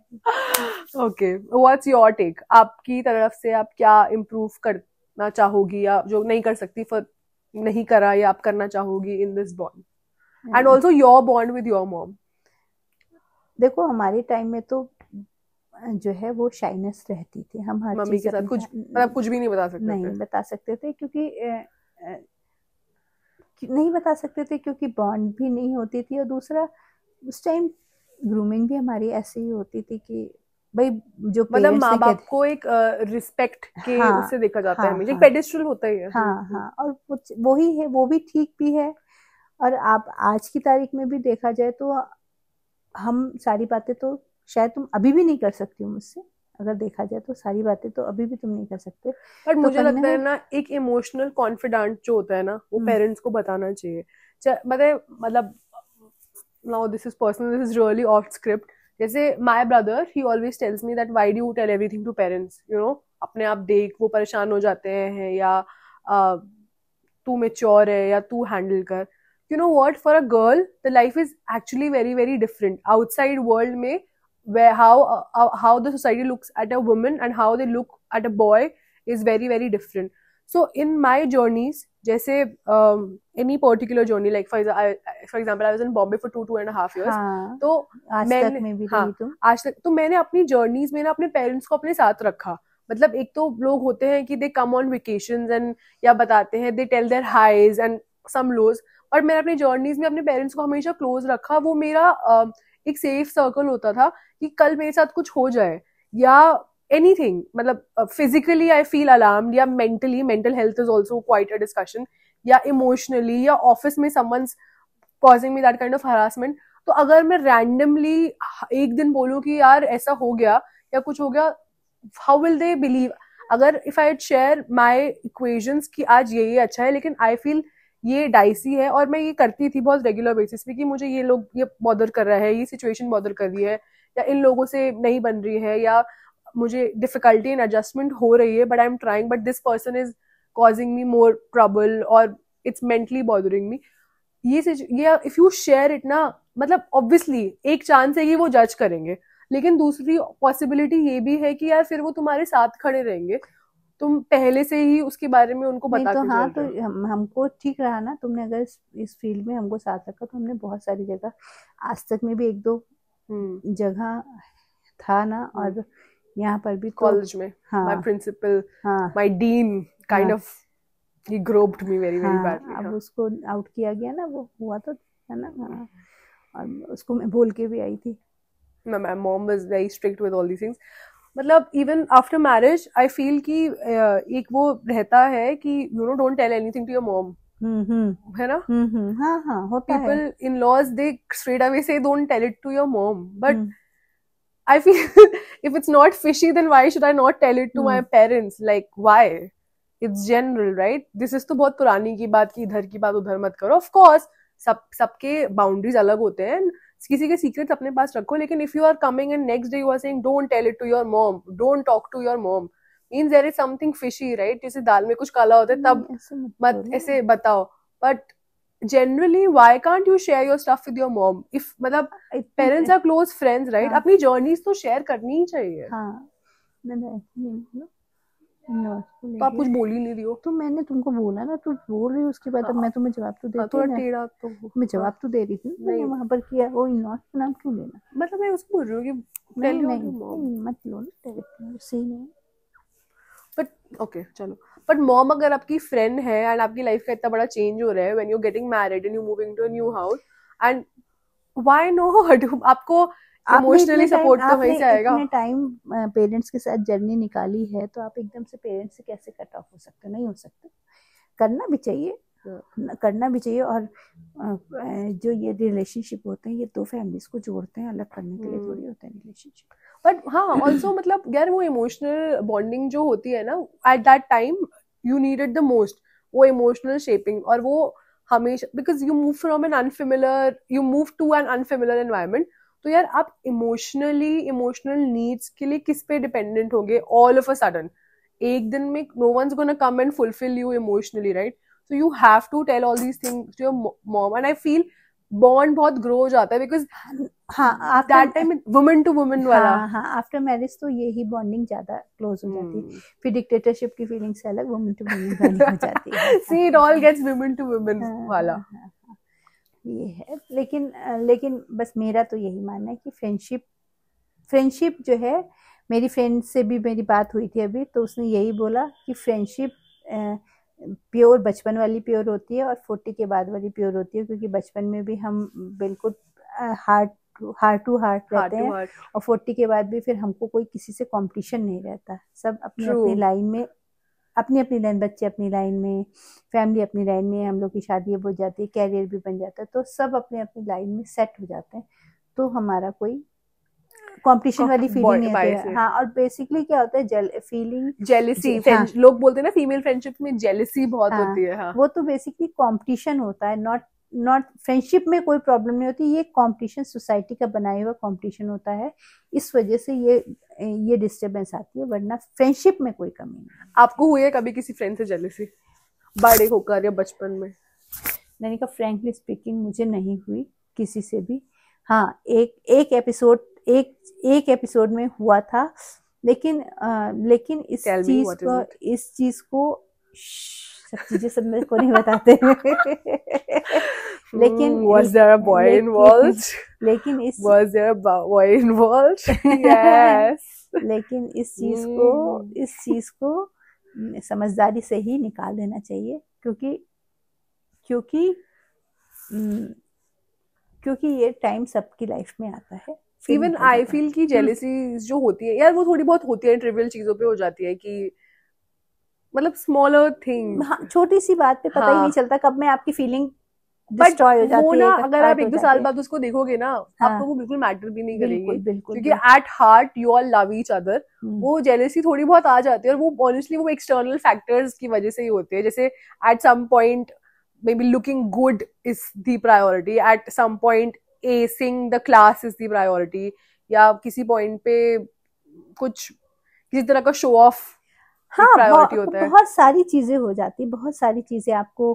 Okay, what's your take? आपकी तरफ से आप क्या इम्प्रूव करना चाहोगी या जो नहीं कर सकती फिर नहीं करा या आप करना चाहोगी in this bond and also your bond with your mom? देखो हमारे टाइम में तो जो है वो शाइनेस रहती थी, हम हर मम्मी के साथ कुछ भी नहीं बता सकते थे क्योंकि नहीं बता सकते थे क्योंकि बॉन्ड भी नहीं होती थी, और दूसरा उस टाइम ग्रूमिंग भी हमारी ऐसे ही होती थी कि भाई जो मतलब माँ बाप को एक रिस्पेक्ट के उससे देखा जाता है, हमेशा एक पेडिस्ट्रल होता ही है। हाँ, और कुछ वही है, वो भी ठीक भी है। और आप आज की तारीख में भी देखा जाए तो हम सारी बातें तो शायद तुम अभी भी नहीं कर सकती हो मुझसे, अगर देखा जाए तो सारी बातें तो अभी भी तुम नहीं कर सकते। पर तो मुझे लगता है ना एक इमोशनल कॉन्फिडेंट जो होता है ना वो पेरेंट्स को बताना चाहिए। मतलब now this is personal, this is really off script. जैसे my brother he always tells me that why do you tell everything to parents, you know, अपने आप देख, वो परेशान हो जाते हैं या तू मैच्योर है या तू हैंडल कर। You know what, for a girl the life is actually very very different outside world में, where how the society looks at a woman and how they look at a boy is very very different. So in my journeys, जैसे any particular journey, like for example I was in Bombay for 2.5 years. तो आज तक में भी रही तुम? आज तक तो मैंने अपनी जर्नीज में ना अपने पेरेंट्स को अपने साथ रखा। मतलब एक तो लोग होते हैं कि they come on vacations and या बताते हैं, they tell their highs and some lows, और मैंने अपनी जर्नीज में अपने पेरेंट्स को हमेशा क्लोज रखा। वो मेरा एक सेफ सर्कल होता था कि कल मेरे साथ कुछ हो जाए या एनीथिंग, मतलब फिजिकली आई फील अलार्म्ड या mentally, mental health is also quite a discussion, या इमोशनली या ऑफिस में someone's causing me that kind of harassment, तो अगर मैं रैंडमली एक दिन बोलूं कि यार ऐसा हो गया या कुछ हो गया, हाउ विल दे बिलीव? अगर if I share my equations कि आज ये अच्छा है लेकिन आई फील ये डाइसी है, और मैं ये करती थी बहुत रेगुलर बेसिस पे कि मुझे ये लोग ये बॉदर कर रहा है, ये सिचुएशन बॉदर कर रही है, या इन लोगों से नहीं बन रही है, या मुझे डिफिकल्टी इन एडजस्टमेंट हो रही है, but I am trying, but this person is causing me more trouble और इट्स मेंटली बॉदरिंग मी। ये इफ यू शेयर इट ना, मतलब ऑब्वियसली एक चांस है कि वो जज करेंगे, लेकिन दूसरी पॉसिबिलिटी ये भी है कि यार फिर वो तुम्हारे साथ खड़े रहेंगे, तुम पहले से ही उसके बारे में उनको बता के हाँ, तो हमको ठीक रहा ना, तुमने अगर इस फील्ड में हमको साथ रखा तो हमने बहुत सारी जगह, आज तक में भी एक दो जगह था ना, और यहाँ पर भी कॉलेज में my principal, my dean kind of he groped me very very badly. अब उसको आउट किया गया ना, वो हुआ तो है ना, और उसको मैं बोल के भी आई थी। My mom was very strict with all these things. मतलब even after marriage I feel कि एक वो रहता है कि you know don't tell anything to your mom, है ना? हाँ होता है। People in-laws they straight away say don't tell it to your mom, but I feel if it's not fishy then why should I not tell it to my parents? Like why? It's general, right? This is तो बहुत पुरानी की बात कि इधर की बात उधर मत करो। Of course सबके बाउंड्रीज अलग होते हैं, किसी के सीक्रेट्स अपने पास रखो, लेकिन if you are coming and next day you are saying don't tell it to your mom, don't talk to your mom, means there is something fishy, right? जैसे दाल में कुछ काला होता है तब मत ऐसे बताओ, but generally why can't you share your stuff with your mom? If मतलब parents are close friends, right? अपनी जर्नीज तो शेयर करनी ही चाहिए। तो आप कुछ बोल ही नहीं रही हो। तो मैंने तुमको बोला ना, तू बोल रही हो उसके बाद, अब मैं तुम्हें जवाब तो देती थोड़ा ना, टेढ़ा तो मैं जवाब तो दे रही थी, मैंने वहाँ पर किया, वो इन-लॉज का नाम क्यों लेना? मतलब मैं उसको बोल रही हूँ कि नहीं मत लो ना डायरेक्ट, सही नहीं। बट ओके चलो, बट मॉम अगर आपकी फ्रेंड है एंड आपकी लाइफ का इतना बड़ा चेंज हो रहा है when you getting married and you moving to a new house, and why not, आपको इमोशनली सपोर्ट तो वहीं से आएगा। इतने टाइम पेरेंट्स के साथ जर्नी निकाली है, तो आप एकदम से पेरेंट्स से कैसे कट ऑफ हो सकते? नहीं हो सकते, करना भी चाहिए, करना भी चाहिए। और जो ये रिलेशनशिप होते हैं, ये दो फैमिलीज को जोड़ते हैं, अलग करने के लिए थोड़ी होते हैं रिलेशनशिप। बट हाँ ऑल्सो मतलब यार वो इमोशनल बॉन्डिंग जो होती है ना at that time, you needed the most, वो इमोशनल शेपिंग। और वो हमेशा, because you move from an unfamiliar, you move to an unfamiliar environment, तो यार आप इमोशनल नीड्स के लिए किस पे डिपेंडेंट होंगे ऑल ऑफ अ सडन? एक दिन में no one's gonna come and fulfil you emotionally, right? So you have to tell all these things to your mom, and I feel bond बहुत grow हो जाता है बिकॉज हाँ that time woman to woman वाला। हाँ after marriage तो यही bonding ज्यादा क्लोज हो जाती है, फिर डिक्टेटरशिप की फीलिंग से अलग वुमन टू वुमन वाली हो जाती है। See, it all gets women to women वाला। ये है, लेकिन बस मेरा तो यही मानना है कि फ्रेंडशिप जो है, मेरी फ्रेंड से भी मेरी बात हुई थी अभी, तो उसने यही बोला कि फ्रेंडशिप प्योर बचपन वाली प्योर होती है और 40 के बाद वाली प्योर होती है, क्योंकि बचपन में भी हम बिल्कुल हार्ट टू हार्ट रहते हैं, और 40 के बाद भी फिर हमको कोई किसी से कंपटीशन नहीं रहता, सब अपनी अपनी लाइन में, अपनी अपनी लाइन, बच्चे अपनी लाइन में, फैमिली अपनी लाइन में, हम लोग की शादी हो जाती है, कैरियर भी बन जाता है, तो सब अपने अपनी लाइन में सेट हो जाते हैं, तो हमारा कोई कंपटीशन वाली फीलिंग नहीं होती है। हाँ, और बेसिकली क्या होता है जेलेसी, लोग बोलते हैं ना फीमेल फ्रेंडशिप में जेलेसी बहुत होती है। हाँ, वो तो बेसिकली कंपटीशन होता है, नॉट फ्रेंडशिप में कोई प्रॉब्लम नहीं होती, ये कंपटीशन सोसाइटी का बनाया हुआ कंपटीशन होता है, इस वजह से ये डिस्टर्बेंस आती है, वरना फ्रेंडशिप में कोई कमी नहीं। आपको हुई है कभी किसी फ्रेंड से जेलेसी बड़े होकर या बचपन में? मैंने कहा फ्रैंकली स्पीकिंग मुझे नहीं हुई किसी से भी। हाँ, एक एपिसोड में हुआ था, लेकिन इस चीज को सब चीजें सब मेरे को नहीं बताते। लेकिन was there a boy involved? लेकिन was there a boy involved? Yes. लेकिन इस चीज को समझदारी से ही निकाल देना चाहिए, क्योंकि ये टाइम सबकी लाइफ में आता है। इवन आई फील की जेलेसी जो होती है यार, वो थोड़ी बहुत होती है, ट्रिवियल चीजों पे हो जाती है, कि मतलब स्मॉलर थिंग, छोटी सी बात पे पता ही नहीं चलता कब में आपकी फीलिंग डिस्ट्रॉय हो जाती है। अगर आप 1-2 साल बाद उसको देखोगे ना, आपको वो बिल्कुल मैटर भी नहीं करेगी, क्योंकि at heart you all love each other. वो जेलेसी थोड़ी बहुत आ जाती है, और वो ऑनेस्टली वो एक्सटर्नल फैक्टर्स की वजह से ही होते हैं। जैसे at some point maybe looking good is the priority, at some point acing the class is the priority, या किसी पॉइंट पे किसी तरह का शो ऑफ प्रायोरिटी होता है। बहुत सारी चीजें हो जाती है, बहुत सारी चीजें आपको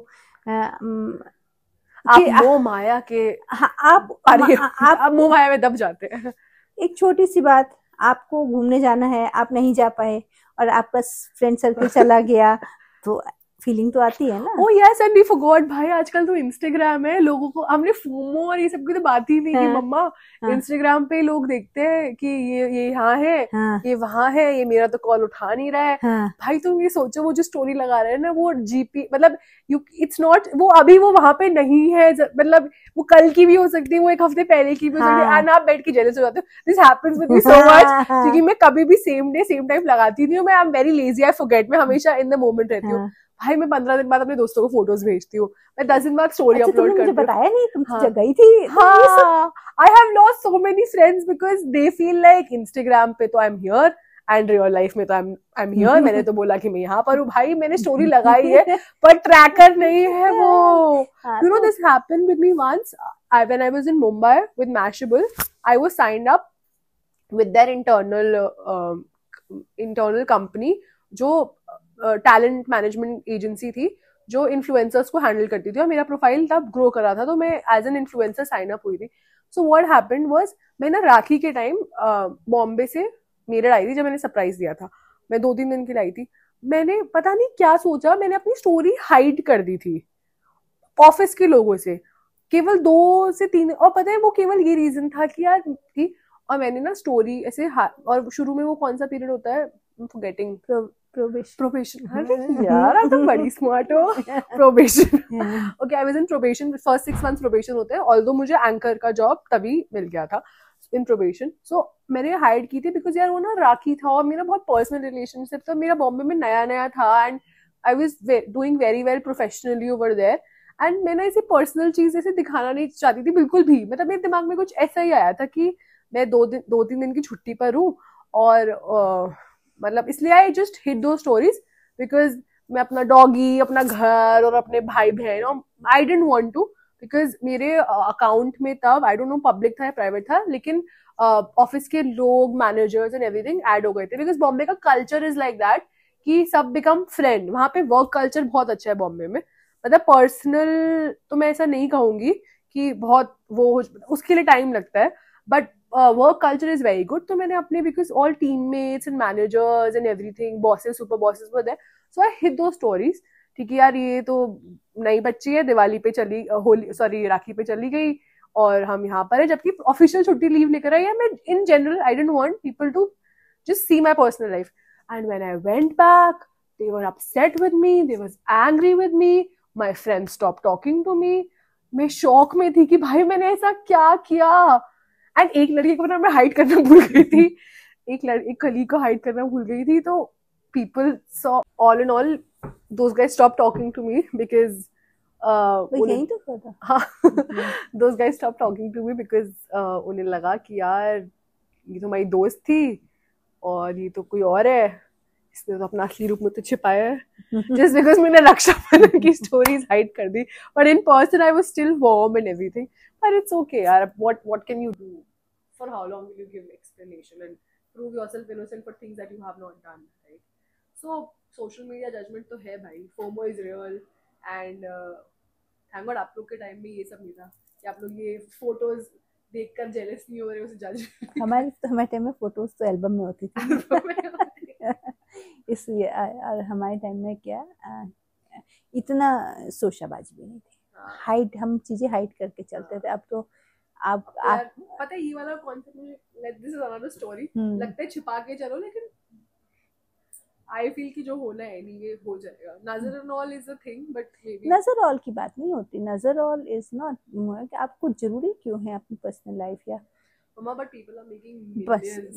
आप मोह माया के आप मोह माया में दब जाते हैं। एक छोटी सी बात, आपको घूमने जाना है, आप नहीं जा पाए और आपका फ्रेंड सर्कल चला गया, तो फीलिंग तो आती है ना। Oh yes, and we forgot भाई, आजकल तो इंस्टाग्राम है, लोगों को हमने फोमो और ये सब की तो बात ही नहीं की मम्मा। इंस्टाग्राम पे लोग देखते हैं कि ये यहाँ है, ये वहाँ है, ये मेरा तो कॉल उठा नहीं रहा है। भाई तुम ये सोचो, वो जो स्टोरी लगा रहे हैं ना, वो जीपी मतलब इट्स नॉट, वो अभी वो वहां पे नहीं है, मतलब वो कल की भी हो सकती है, वो एक हफ्ते पहले की भी हो सकती है, एंड आप बैठ के जेलस हो जाते हो। This happens with me so much, क्योंकि मैं कभी भी सेम डे सेम टाइम लगाती नहीं हूँ। मैं I am very lazy, I forget, मैं हमेशा इन द मोमेंट रहती हूँ। भाई मैं 15 दिन बाद अपने दोस्तों को फोटोज भेजती हूँ, मैं 10 दिन बाद स्टोरी अपलोड करती हूँ। मुझे बताया नहीं, तुम गई थी। हाँ, I have lost so many friends because they feel like Instagram पे तो I am here and real life में तो आई एम हियर। मैंने तो बोला कि मैं यहाँ पर हूँ, भाई मैंने स्टोरी लगाई है पर ट्रैकर नहीं है वो। You know this happened with me once when I was in Mumbai with Mashable. I was signed up with their internal company, जो टैलेंट मैनेजमेंट एजेंसी थी, जो इन्फ्लुएंसर्स को हैंडल करती थी, और मेरा प्रोफाइल तब ग्रो कर रहा था, तो मैं as an influencer sign up हुई थी। सो व्हाट हैपेंड वाज, मैं ना राखी के टाइम बॉम्बे से मेरठ आई थी, जब मैंने सरप्राइज दिया था, मैं 2-3 दिन की लाई थी। मैंने पता नहीं क्या सोचा, मैंने अपनी स्टोरी हाइड कर दी थी ऑफिस के लोगों से, केवल 2 से 3, और पता है वो केवल ये रीजन था कि यार कि, और मैंने ना स्टोरी ऐसे और शुरू में वो कौन सा पीरियड होता है, फॉरगेटिंग, प्रोबेशन। अरे यार आप तो बड़ी स्मार्ट हो। Probation, okay, I was in probation, first 6 months probation होते हैं, ऑल्दो मुझे एंकर का जॉब तभी मिल गया था इन प्रोबेशन। सो मैंने हाइड की थी बिकॉज यार वो ना राखी था और मेरा बहुत पर्सनल रिलेशनशिप था, मेरा बॉम्बे में नया नया था and I was doing very well professionally over there, and मैं ना ऐसी पर्सनल चीज ऐसे दिखाना नहीं चाहती थी बिल्कुल भी। मतलब मेरे दिमाग में कुछ ऐसा ही आया था कि मैं 2-3 दिन की छुट्टी पर हूँ और मतलब इसलिए आई जस्ट हिट दो स्टोरीज बिकॉज मैं अपना डॉगी, अपना घर और अपने भाई बहन, आई डेंट वांट टू, बिकॉज मेरे अकाउंट में तब आई डोंट नो पब्लिक था या प्राइवेट था, लेकिन ऑफिस के लोग, मैनेजर्स एंड एवरीथिंग ऐड हो गए थे, बिकॉज बॉम्बे का कल्चर इज लाइक दैट कि सब बिकम फ्रेंड। वहां पे वर्क कल्चर बहुत अच्छा है बॉम्बे में, मतलब पर्सनल तो मैं ऐसा नहीं कहूंगी कि बहुत वो, उसके लिए टाइम लगता है, but work culture is very good. तो मैंने अपने, because all teammates and managers and everything, bosses, super bosses were there, so I hit दो स्टोरीज, ठीक है यार ये तो नई बच्ची है, दिवाली पे चली, होली सॉरी राखी पे चली गई और हम यहाँ पर है, जबकि ऑफिशियल छुट्टी लीव लेकर आई है। मैं in general I don't want people to just see my personal life, and when I went back they were upset with me, they was angry with me, my friends stopped talking to me। मैं shock में थी कि भाई मैंने ऐसा क्या किया, and एक लड़की को मैं हाइड करना भूल गई थी, एक कलीग को हाइड करना भूल गई थी, तो people saw, all in all those guys stopped talking to me because यही तो था। हाँ those guys stopped talking to me because उन्हें लगा कि यार ये तो मेरी दोस्त थी और ये तो कोई और है, इसने तो अपना असली रूप में तो छिपाया है, just because मैंने रक्षाबंधन की स्टोरीज हाइड कर दी, but in person I was still warm and everything, but it's okay यार, what can you do, for how long will you give explanation and prove yourself innocent for things that you have not done, right? So social media judgment तो है भाई, FOMO is real and thank God आप लोग के time में ये सब नहीं था कि आप लोग ये फोटोज देखकर जेलस नहीं हो रहे, उसे जज। हमारे टाइम में फोटोज तो एल्बम में होती थी इसलिए और हमारे टाइम में क्या इतना शोशाबाजी भी नहीं थी, हाइड, हम चीजें हाइड करके चलते थे। अब तो आप पता है ये वाला कॉन्सेप्ट मुझे, दिस इज अनदर स्टोरी, लगता है छिपा के चलो, लेकिन आई फील कि जो होना है नहीं ये हो जाएगा। नजर and all is a thing, but नजर ऑल की बात नहीं होती, नजर ऑल इज नॉट, आपको जरूरी क्यों है अपनी पर्सनल लाइफ या बट पीपल आर मेकिंग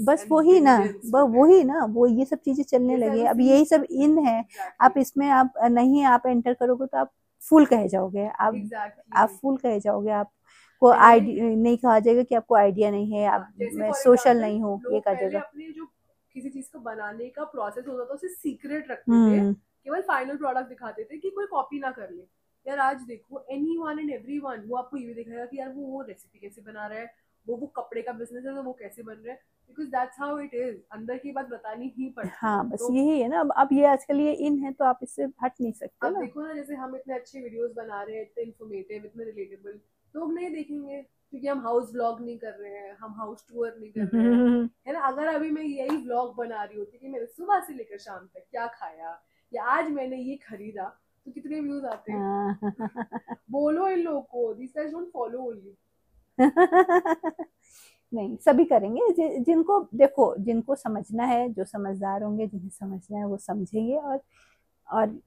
बस वही ना वो ये सब चीजें चलने लगी, अब यही सब इन है। आप इसमें आप नहीं आप एंटर करोगे तो आप फुल कहे जाओगे, आप फुल कहे जाओगे, आपको आइडिया नहीं कहा जाएगा कि आपको आइडिया नहीं है, आप सोशल नहीं हो, ये कहा जाएगा। अपने जो किसी चीज को बनाने का प्रोसेस होता था उसे सीक्रेट रखते थे, केवल फाइनल प्रोडक्ट दिखाते थे कि कोई कॉपी ना कर ले। यार आज देखो एनीवन एंड एवरीवन वो आपको ये भी दिखाएगा कि यार वो रेसिपी कैसे बना रहा है, वो कपड़े का बिजनेस है तो वो कैसे बन रहा है, because that's how it is, अंदर की बात बतानी ही पड़ती है। हाँ बस तो, यही है ना, अब ये आजकल ये इन है तो आप इससे हट नहीं सकते। अब देखो ना, जैसे हम इतने अच्छे वीडियोस बना रहे हैं, इतने इन्फॉर्मेटिव, इतने रिलेटेबल, लोग नहीं देखेंगे क्योंकि हम हाउस व्लॉग नहीं कर रहे हैं, हम हाउस टूर नहीं कर रहे हैं, है ना। अगर अभी मैं यही व्लॉग बना रही होती कि मैंने सुबह से लेकर शाम तक क्या खाया या आज मैंने ये खरीदा, तो कितने व्यूज आते हैं। बोलो इन लोगों को, this guys don't follow only. नहीं, सभी करेंगे, जिनको देखो, जिनको समझना है, जो समझदार होंगे, जिन्हें समझना है वो समझेंगे और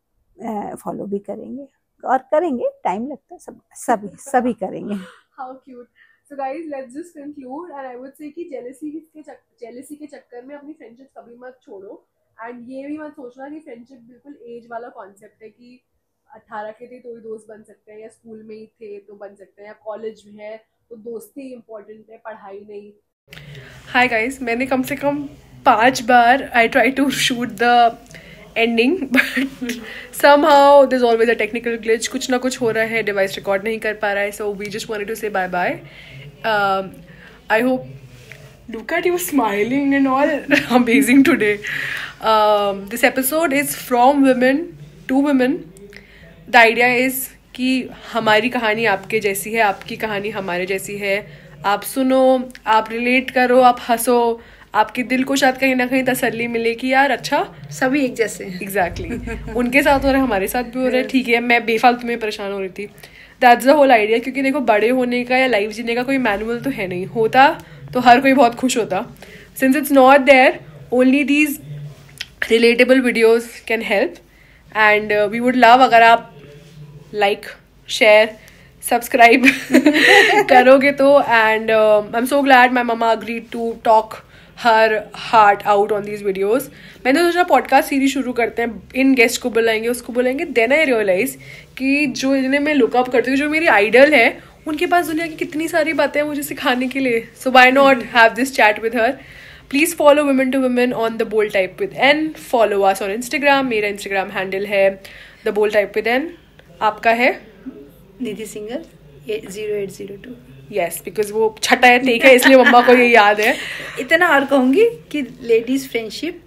फॉलो भी करेंगे और करेंगे, टाइम लगता है, सभी करेंगे। How cute. So guys, let's just conclude and I would say कि jealousy के चक्कर में अपनी फ्रेंडशिप कभी मत छोड़ो, and ये भी मत सोचना कि फ्रेंडशिप बिल्कुल एज वाला कॉन्सेप्ट है कि 18 के थे तो ही दोस्त बन सकते हैं, या स्कूल में ही थे तो बन सकते हैं, या कॉलेज में है तो दोस्ती इम्पोर्टेंट है, पढ़ाई नहीं। Hi guys, मैंने कम से कम 5 बार I try to shoot the ending but somehow there's always a technical glitch, कुछ ना कुछ हो रहा है, डिवाइस रिकॉर्ड नहीं कर पा रहा है, so we just wanted to say bye bye. I hope look at you smiling and all amazing today. This episode is from women to women. The idea is कि हमारी कहानी आपके जैसी है, आपकी कहानी हमारे जैसी है, आप सुनो, आप रिलेट करो, आप हंसो, आपके दिल को शायद कहीं ना कहीं तसल्ली मिले कि यार अच्छा सभी एक जैसे हैं। एग्जैक्टली उनके साथ हो रहा है, हमारे साथ भी हो रहा है, ठीक है, मैं बेफालतू में परेशान हो रही थी। That's the whole idea. क्योंकि देखो बड़े होने का या लाइफ जीने का कोई मैनुअल तो है नहीं, होता तो हर कोई बहुत खुश होता। Since it's not there, only these relatable videos can help and we would love अगर आप लाइक शेयर सब्सक्राइब करोगे तो। And I am so glad my mama agreed to talk her heart out on these videos. मैंने सोचा podcast series शुरू करते हैं, इन guest को बुलाएंगे, उसको बुलाएंगे। देन आई रियलाइज कि जो जिन्हें मैं लुकअप करती हूँ, जो मेरी आइडल है, उनके पास दुनिया की कितनी सारी बातें हैं मुझे सिखाने के लिए। So why not have this chat with her. Please follow Women to Women on The Bold Type with N. Follow us on Instagram. मेरा इंस्टाग्राम हैंडल है The Bold Type with N. आपका है निधि सिंगल 0802। यस, बिकॉज वो छठा है ठीक है, इसलिए मम्मा को ये याद है। इतना और कहूँगी कि ladies friendship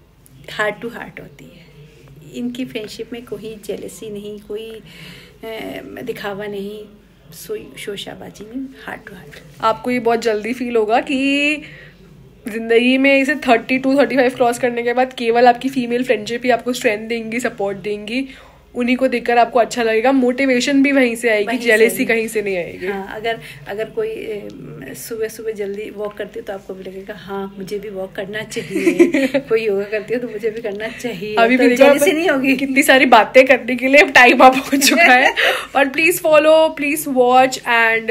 heart to heart होती है। इनकी फ्रेंडशिप में कोई जेलसी नहीं, कोई दिखावा नहीं, शोशाबाजी नहीं, हार्ट टू हार्ट। आपको ये बहुत जल्दी फील होगा कि जिंदगी में इसे 32-35 क्रॉस करने के बाद केवल आपकी फीमेल फ्रेंडशिप ही आपको स्ट्रेंथ देंगी, सपोर्ट देंगी। उन्हीं को देखकर आपको अच्छा लगेगा, मोटिवेशन भी वहीं से आएगी, जेलेसी कहीं से नहीं आएगी। हाँ, अगर कोई सुबह सुबह जल्दी वॉक करती है तो आपको भी लगेगा हाँ मुझे भी वॉक करना चाहिए। कोई योगा करती है तो मुझे भी करना चाहिए। अभी तो भी जेलेसी नहीं होगी। कितनी सारी बातें करने के लिए टाइम आप हो चुका है। और please follow, please watch and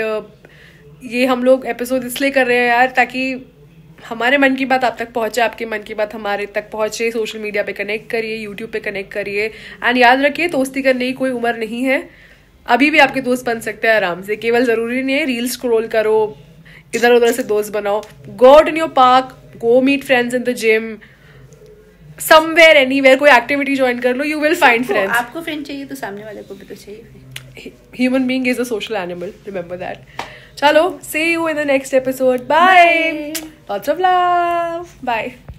ये हम लोग एपिसोड इसलिए कर रहे हैं यार ताकि हमारे मन की बात आप तक पहुंचे, आपके मन की बात हमारे तक पहुंचे। सोशल मीडिया पे कनेक्ट करिए, यूट्यूब पे कनेक्ट करिए एंड याद रखिए दोस्ती करने की कोई उम्र नहीं है। अभी भी आपके दोस्त बन सकते हैं आराम से। केवल जरूरी नहीं है रील स्क्रॉल करो, इधर उधर से दोस्त बनाओ। Go out in your park, go meet friends in the gym, somewhere anywhere, कोई एक्टिविटी ज्वाइन कर लो, यू विल फाइंड फ्रेंड्स। आपको फ्रेंड चाहिए तो सामने वाले को भी तो चाहिए। Human being is a social animal, remember that. चलो, see you in the next episode. Bye. Lots of love. Bye.